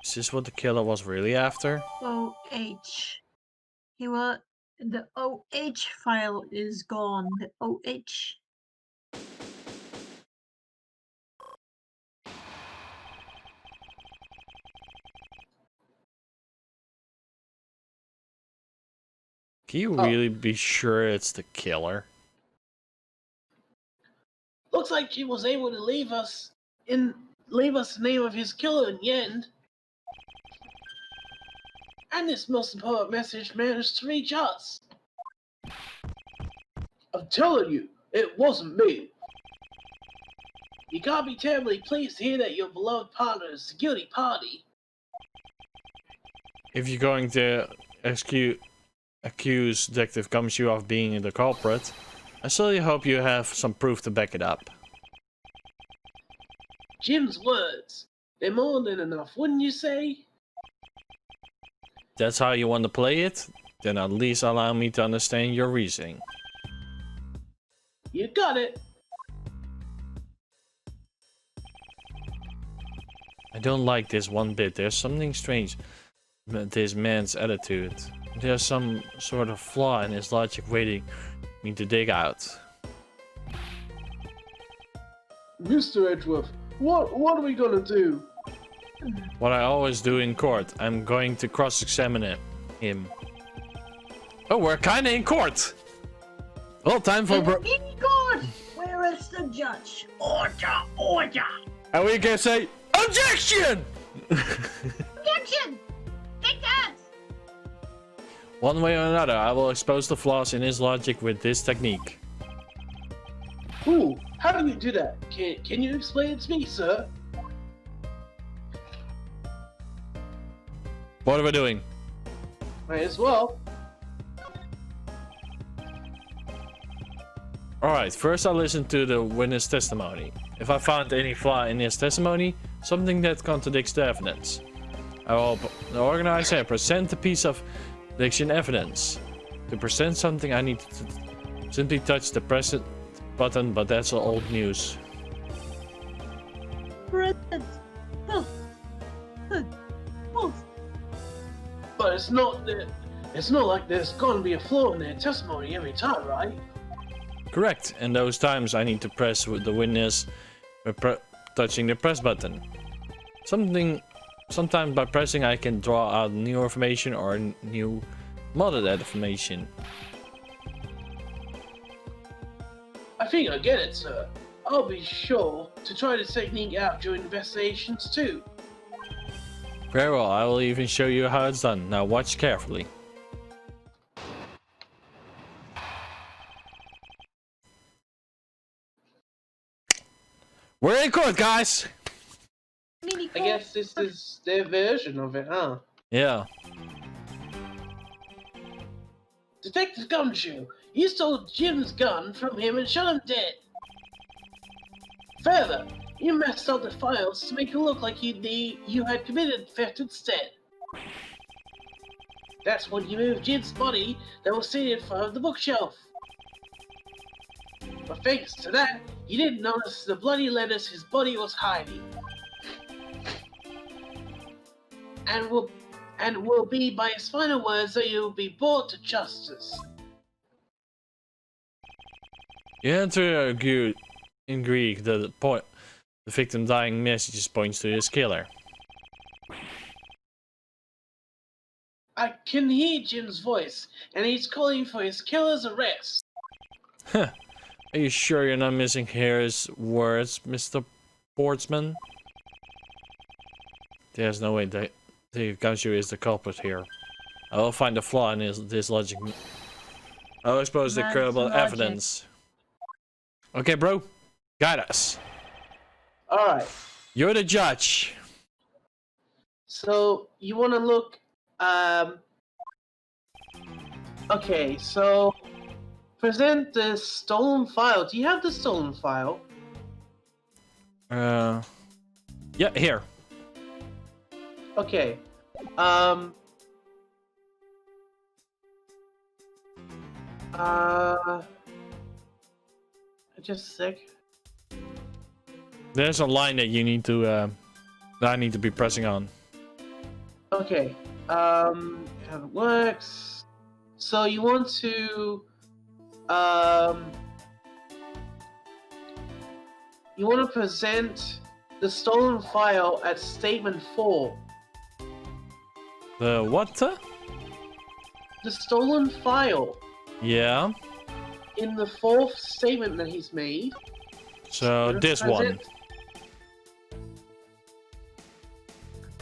Is this what the killer was really after? OH. The OH file is gone. The OH. Can you really be sure it's the killer? Looks like he was able to leave us the name of his killer in the end. And this most important message managed to reach us. I'm telling you, it wasn't me. You gotta be terribly pleased to hear that your beloved partner is the guilty party. If you're going to accuse Detective Gumshoe of being the culprit, I certainly hope you have some proof to back it up. Jim's words. They're more than enough, wouldn't you say? That's how you want to play it? Then at least allow me to understand your reasoning. You got it. I don't like this one bit. There's something strange with this man's attitude. There's some sort of flaw in his logic waiting me to dig out. Mr. Edgeworth, what are we gonna do? What I always do in court, I'm going to cross-examine him. Oh, we're kinda in court! Well, time for In court! Where is the judge? Order! Order! And we can say, OBJECTION! Objection! Take that! One way or another, I will expose the flaws in his logic with this technique. Ooh, how do you do that? Can you explain it to me, sir? What are we doing? Might as well. Alright, first I'll listen to the witness testimony. If I found any flaw in his testimony, something that contradicts the evidence, I will organize and present a piece of diction evidence. To present something, I need to simply touch the present button, but that's old news. Present. But it's not like there's gonna be a flaw in their testimony every time, right? Correct, and those times I need to press with the witness by touching the press button. Sometimes by pressing I can draw out new information or new modded information. I think I get it, sir. I'll be sure to try this technique out during investigations too. Very well, I will even show you how it's done. Now watch carefully. We're in court, guys! I guess this is their version of it, huh? Yeah. Detective Gumshoe, you stole Jim's gun from him and shot him dead. Further, you messed up the files to make it look like you had committed theft instead. That's when you moved Jim's body that was sitting in front of the bookshelf. But thanks to that, you didn't notice the bloody letters his body was hiding. And will be by his final words that you will be brought to justice. You enter in Greek the victim dying messages points to his killer. I can hear Jim's voice, and he's calling for his killer's arrest. Huh. Are you sure you're not missing his words, Mr. Portsman? There's no way that Gumshoe is the culprit here. I will find a flaw in this logic. I'll expose the credible evidence. Okay, bro. Guide us. Alright. You're the judge. So, you want to look, okay, so, Present the stolen file. Do you have the stolen file? Yeah, here. Okay. Just a sec. There's a line that you need to, that I need to be pressing on. Okay. How it works. So you want to, you want to present the stolen file at statement 4. The what? The stolen file Yeah. in the 4th statement that he's made. So this one.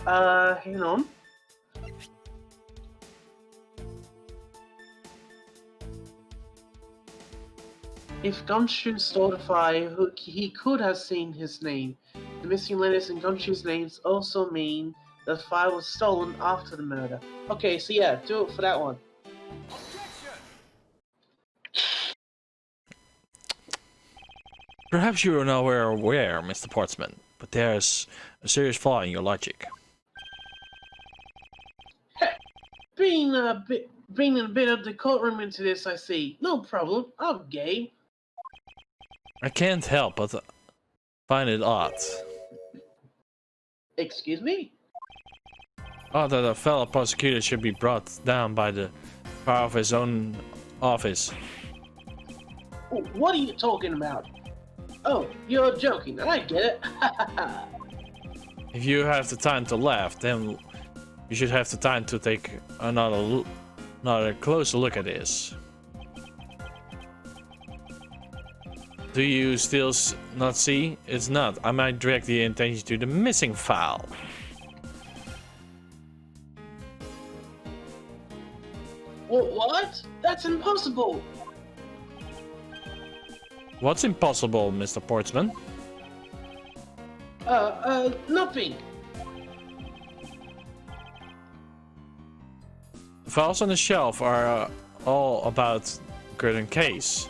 Hang on. If Gumshoe stole the file, he could have seen his name. The missing letters in Gumshoe's names also mean the file was stolen after the murder. Okay, so yeah, do it for that one. Perhaps you are not aware, Mr. Portsman, but there's a serious flaw in your logic. Bringing a bit of the courtroom into this, I see. No problem. I'm game. I can't help but find it odd. Excuse me? Odd that a fellow prosecutor should be brought down by the power of his own office. What are you talking about? Oh, you're joking. I get it. If you have the time to laugh, then you should have the time to take another closer look at this. Do you still not see? It's not. I might direct the attention to the missing file. What? That's impossible. What's impossible, Mr. Portsman? Nothing. The files on the shelf are all about current case.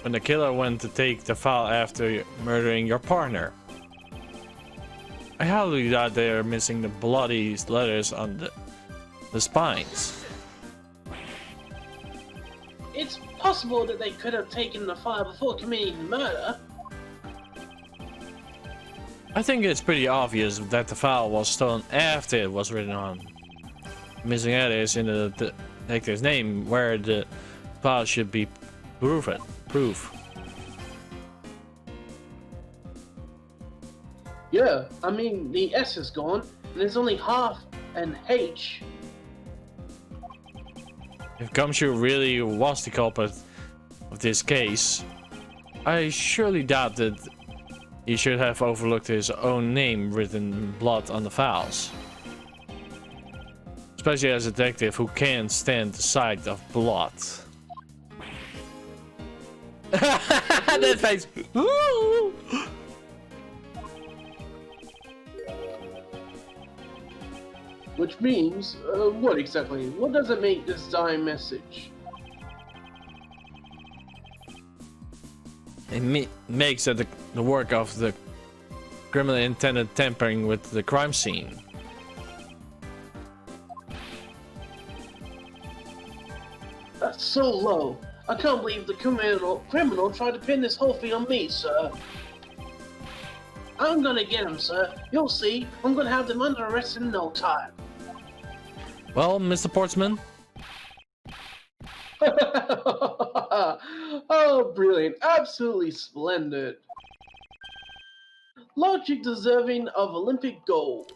When the killer went to take the file after murdering your partner. I highly doubt they are missing the bloody letters on the spines. It's possible that they could have taken the file before committing the murder. I think it's pretty obvious that the file was stolen after it was written on. Missing letters in the detective's name where the file should be proven. Yeah, I mean, the S is gone, and there's only half an H. If Gumshoe really was the culprit of this case, I surely doubt that he should have overlooked his own name written in blood on the files. Especially as a detective who can't stand the sight of blood. That face. Which means, what exactly? What does it make this dying message? It makes it the work of the criminal intended tampering with the crime scene. That's so low. I can't believe the criminal tried to pin this whole thing on me, sir. I'm gonna get him, sir. You'll see. I'm gonna have them under arrest in no time. Well, Mr. Portsman? Oh, brilliant. Absolutely splendid. Logic deserving of Olympic gold.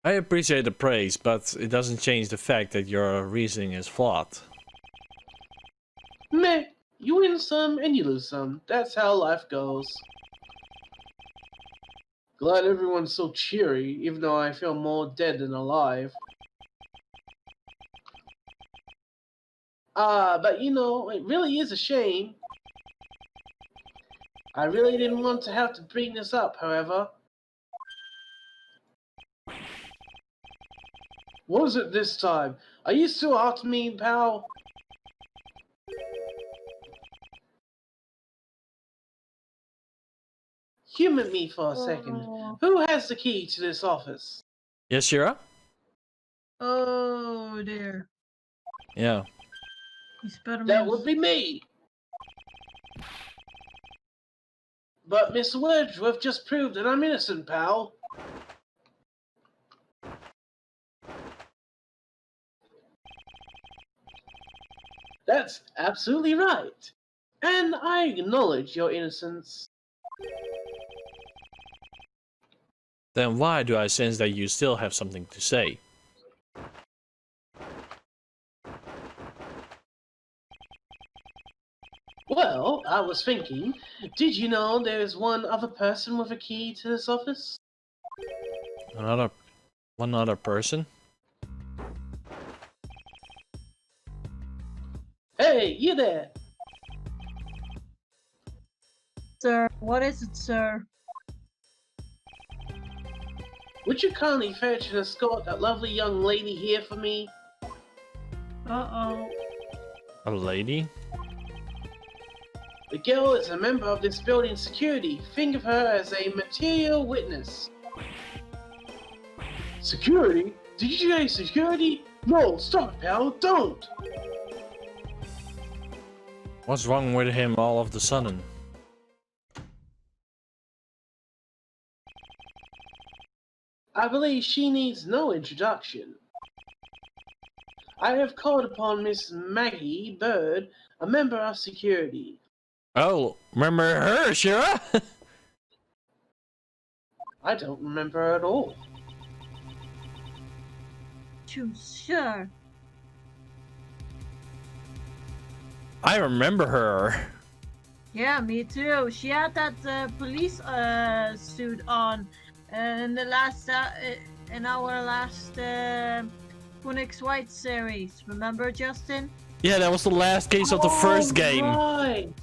I appreciate the praise, but it doesn't change the fact that your reasoning is flawed. Meh. You win some and you lose some. That's how life goes. Glad everyone's so cheery, even though I feel more dead than alive. But you know, it really is a shame. I really didn't want to have to bring this up, however. What is it this time? Are you still after me, pal? Humor me for a second. Oh. Who has the key to this office? Yes, Sira? Oh dear. Yeah. That would be me. But Mr. Edgeworth just proved that I'm innocent, pal. That's absolutely right. And I acknowledge your innocence. Then why do I sense that you still have something to say? Well, I was thinking, did you know there is one other person with a key to this office? One other person? Hey, you there! Sir, what is it, sir? Would you kindly fetch and escort that lovely young lady here for me? Uh-oh. A lady? The girl is a member of this building's security. Think of her as a material witness. Security? Did you say security? No, stop it, pal, don't! What's wrong with him all of the sudden? I believe she needs no introduction. I have called upon Miss Maggie Bird, a member of security. Oh, remember her, Sira? I don't remember her at all. Too sure. I remember her. Yeah, me too. She had that police suit on in the last in our last Phoenix Wright series. Remember, Justin? Yeah, that was the last case of the first game. Right.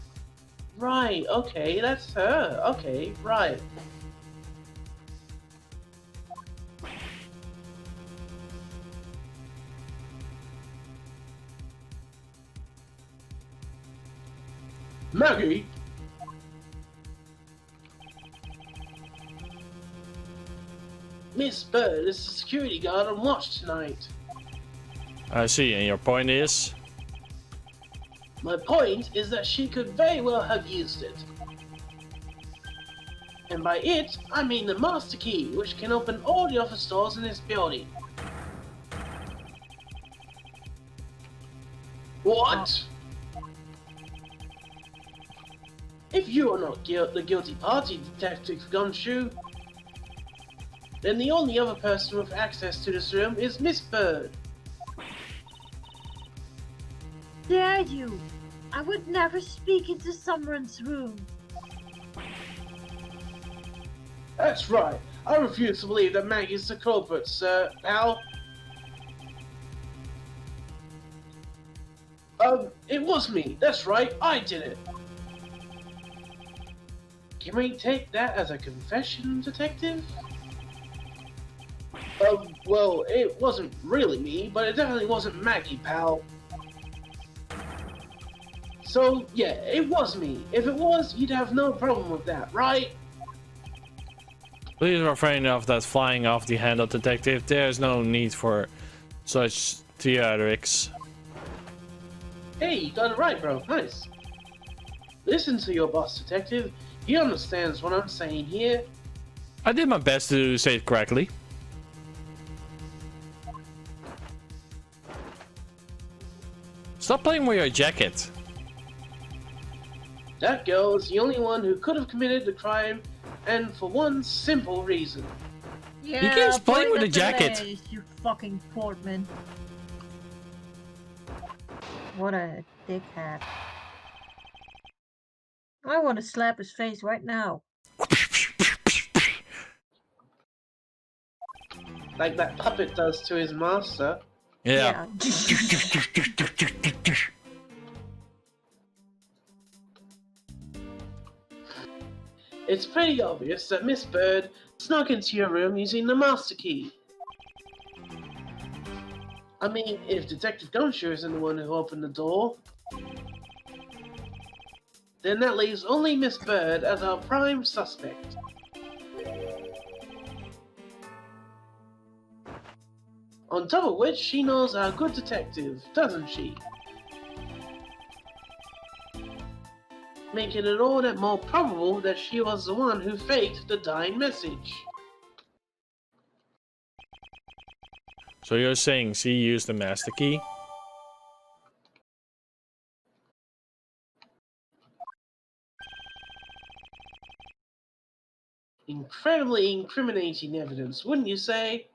Right, okay, that's her. Okay, right. Maggie! Miss Bird is the security guard on watch tonight. I see, and your point is? My point is that she could very well have used it. And by it, I mean the master key, which can open all the office doors in this building. What? If you are not the guilty party, Detective Gumshoe, then the only other person with access to this room is Miss Bird. Dare you? I would never speak into someone's room. That's right. I refuse to believe that Maggie's the culprit, sir, pal. It was me. That's right. I did it. Can we take that as a confession, Detective? Well, it wasn't really me, but it definitely wasn't Maggie, pal. So, yeah, it was me. If it was, you'd have no problem with that, right? Please refrain of that flying off the handle, Detective. There's no need for such theatrics. Hey, you got it right, bro. Nice. Listen to your boss, Detective. He understands what I'm saying here. I did my best to say it correctly. Stop playing with your jacket. That girl is the only one who could have committed the crime, and for one simple reason. Yeah, He keeps playing with point the at jacket. face, you fucking Portman. What a dickhead. I want to slap his face right now. Like that puppet does to his master. Yeah. It's pretty obvious that Miss Bird snuck into your room using the master key. I mean, if Detective Gumshoe isn't the one who opened the door, then that leaves only Miss Bird as our prime suspect. On top of which, she knows our good detective, doesn't she? Making it all that more probable that she was the one who faked the dying message. So you're saying she used the master key? Incredibly incriminating evidence, wouldn't you say?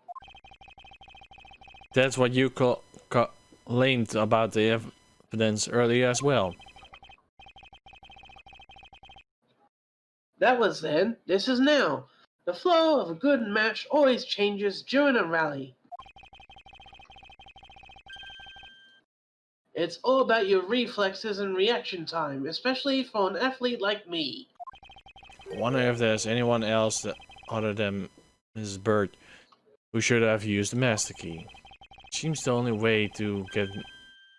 That's what you claimed about the evidence earlier as well. That was then, this is now. The flow of a good match always changes during a rally. It's all about your reflexes and reaction time, especially for an athlete like me. I wonder if there's anyone else other than Mrs. Bird who should have used the master key. Seems the only way to get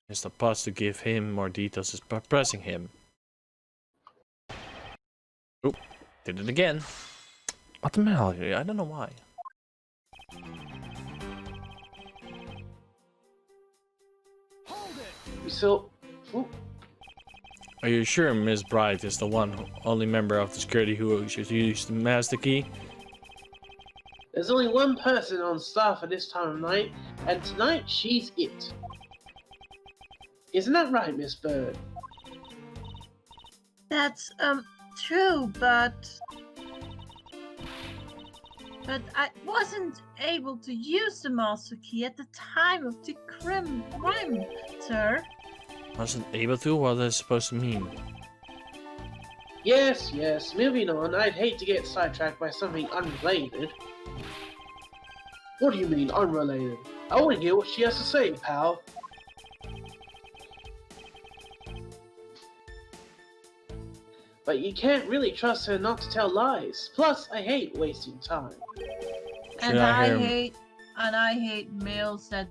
Mr. Potts to give him more details is by pressing him. Oop, did it again. Automatically, I don't know why. So, Are you sure Miss Bright is the only member of the security who should use the master key? there's only one person on staff at this time of night, and tonight she's it. Isn't that right, Miss Bird? That's true, but I wasn't able to use the master key at the time of the crime, sir. Wasn't able to? What is it supposed to mean? Yes, moving on. I'd hate to get sidetracked by something unrelated. What do you mean, unrelated? I want to hear what she has to say, pal. But you can't really trust her not to tell lies. Plus, I hate wasting time. And I hate males that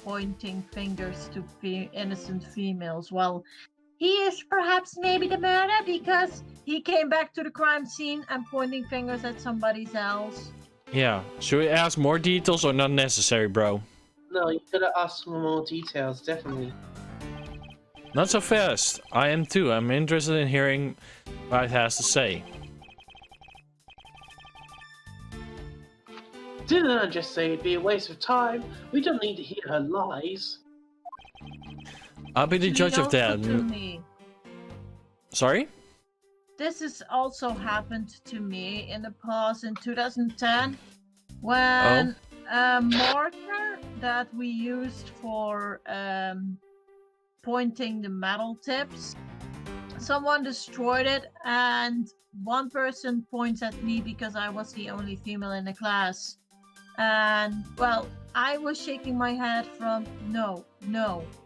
pointing fingers to innocent females. Well, he is perhaps maybe the murderer because he came back to the crime scene and pointing fingers at somebody else. Yeah, should we ask more details or not necessary, bro? No, you could have asked for more details, definitely. Not so fast. I am too. I'm interested in hearing what it has to say. Didn't I just say it'd be a waste of time? We don't need to hear her lies. I'll be the judge of that. Sorry? This has also happened to me in the past in 2010 when a marker that we used for pointing the metal tips, someone destroyed it and one person points at me because I was the only female in the class. And well, I was shaking my head from no,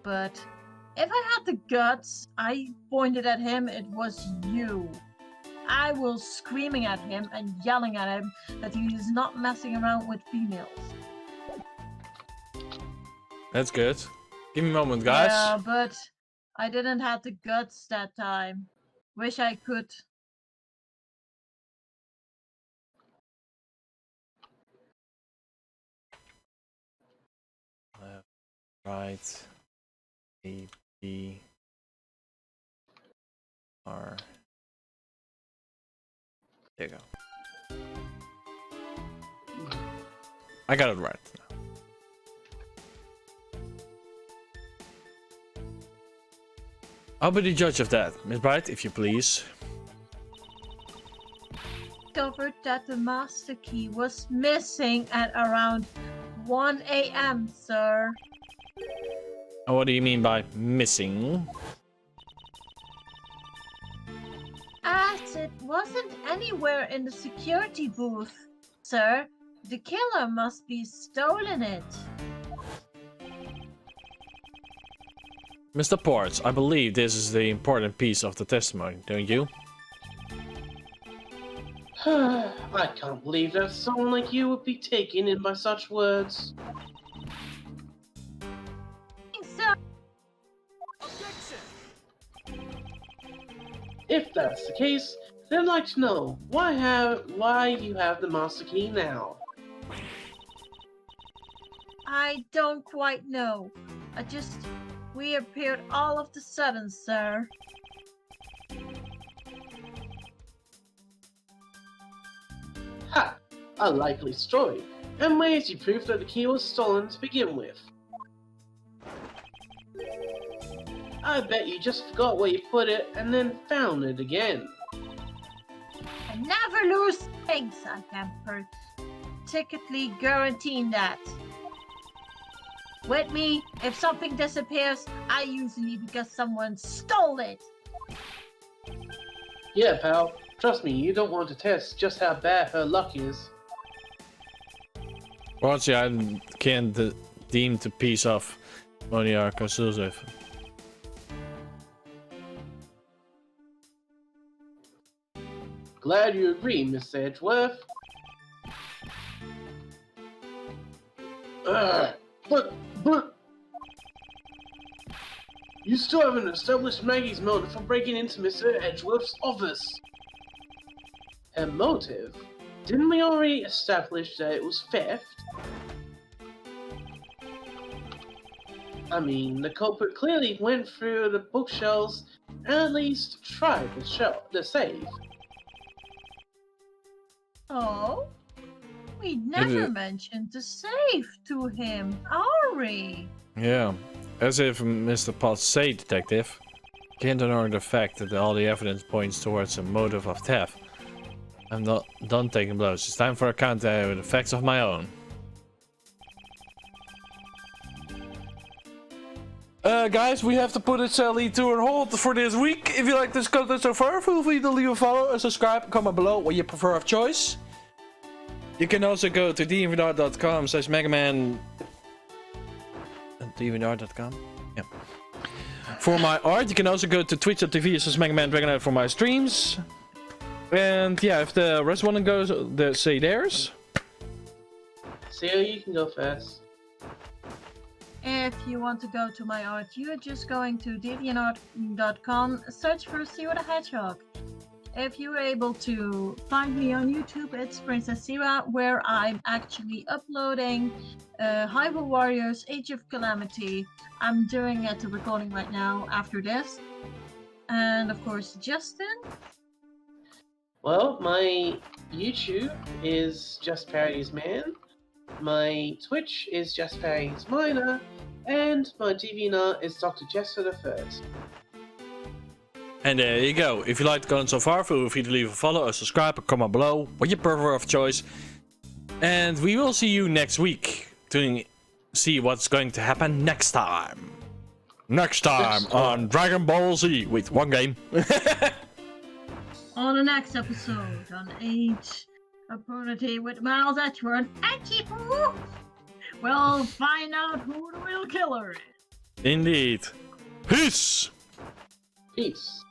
but if I had the guts, I pointed at him, it was you. I was screaming at him and yelling at him that he is not messing around with females. That's good. Give me a moment, guys. Yeah, but I didn't have the guts that time. Wish I could. Left, right, A, B, R. There you go. I got it right now. I'll be the judge of that, Miss Bright, if you please. Discovered that the master key was missing at around 1 a.m., sir. And what do you mean by missing? As it wasn't anywhere in the security booth, sir. The killer must be stolen it. Mr. Ports, I believe this is the important piece of the testimony, don't you? I can't believe that someone like you would be taken in by such words. If that's the case, then I'd like to know why you have the master key now. I don't quite know. We appeared all of the sudden, sir. Ha! A likely story. And where's your proof that the key was stolen to begin with? I bet you just forgot where you put it and then found it again. I never lose things. I can particularly guarantee that. With me, if something disappears, I usually because someone stole it. Yeah, pal. Trust me, you don't want to test just how bad her luck is. Watch, I can't deem to piece off Moniarch or Joseph. Glad you agree, Miss Edgeworth. But... You still haven't established Maggie's motive for breaking into Mr. Edgeworth's office. Her motive? Didn't we already establish that it was theft? I mean, the culprit clearly went through the bookshelves and at least tried the safe. Oh? We never mentioned the safe to him, are we? Yeah, as if Mr. Potts say, Detective. Can't ignore the fact that all the evidence points towards a motive of theft. I'm not done taking blows. It's time for a countdown with facts of my own. Guys, we have to put it sadly to a halt for this week. If you like this content so far, feel free to leave a follow and subscribe. Comment below what you prefer of choice. You can also go to dvr.com/megaman. dvr.com? Yeah. For my art, you can also go to twitch.tv/MegaDragonoid for my streams. And yeah, if the rest want to go, say theirs. Sira, you can go first. If you want to go to my art, you're just going to deviantart.com, search for Sira the Hedgehog. If you were able to find me on YouTube, it's Princess Sira, where I'm actually uploading Hyrule Warriors Age of Calamity. I'm doing it to recording right now after this. And of course, Justin. Well, my YouTube is Just Parodies Man. My Twitch is Just Parodies Miner. And my DeviantArt is Dr. Jester the First. And there you go. If you liked the content so far, feel free to leave a follow or subscribe or comment below what you prefer of choice. And we will see you next week to see what's going to happen next time. Next time on Dragon Ball Z with one game. On the next episode on Age of Calamity with Miles Edgeworth and Chifu, we'll find out who the real killer is. Indeed. Peace. Peace.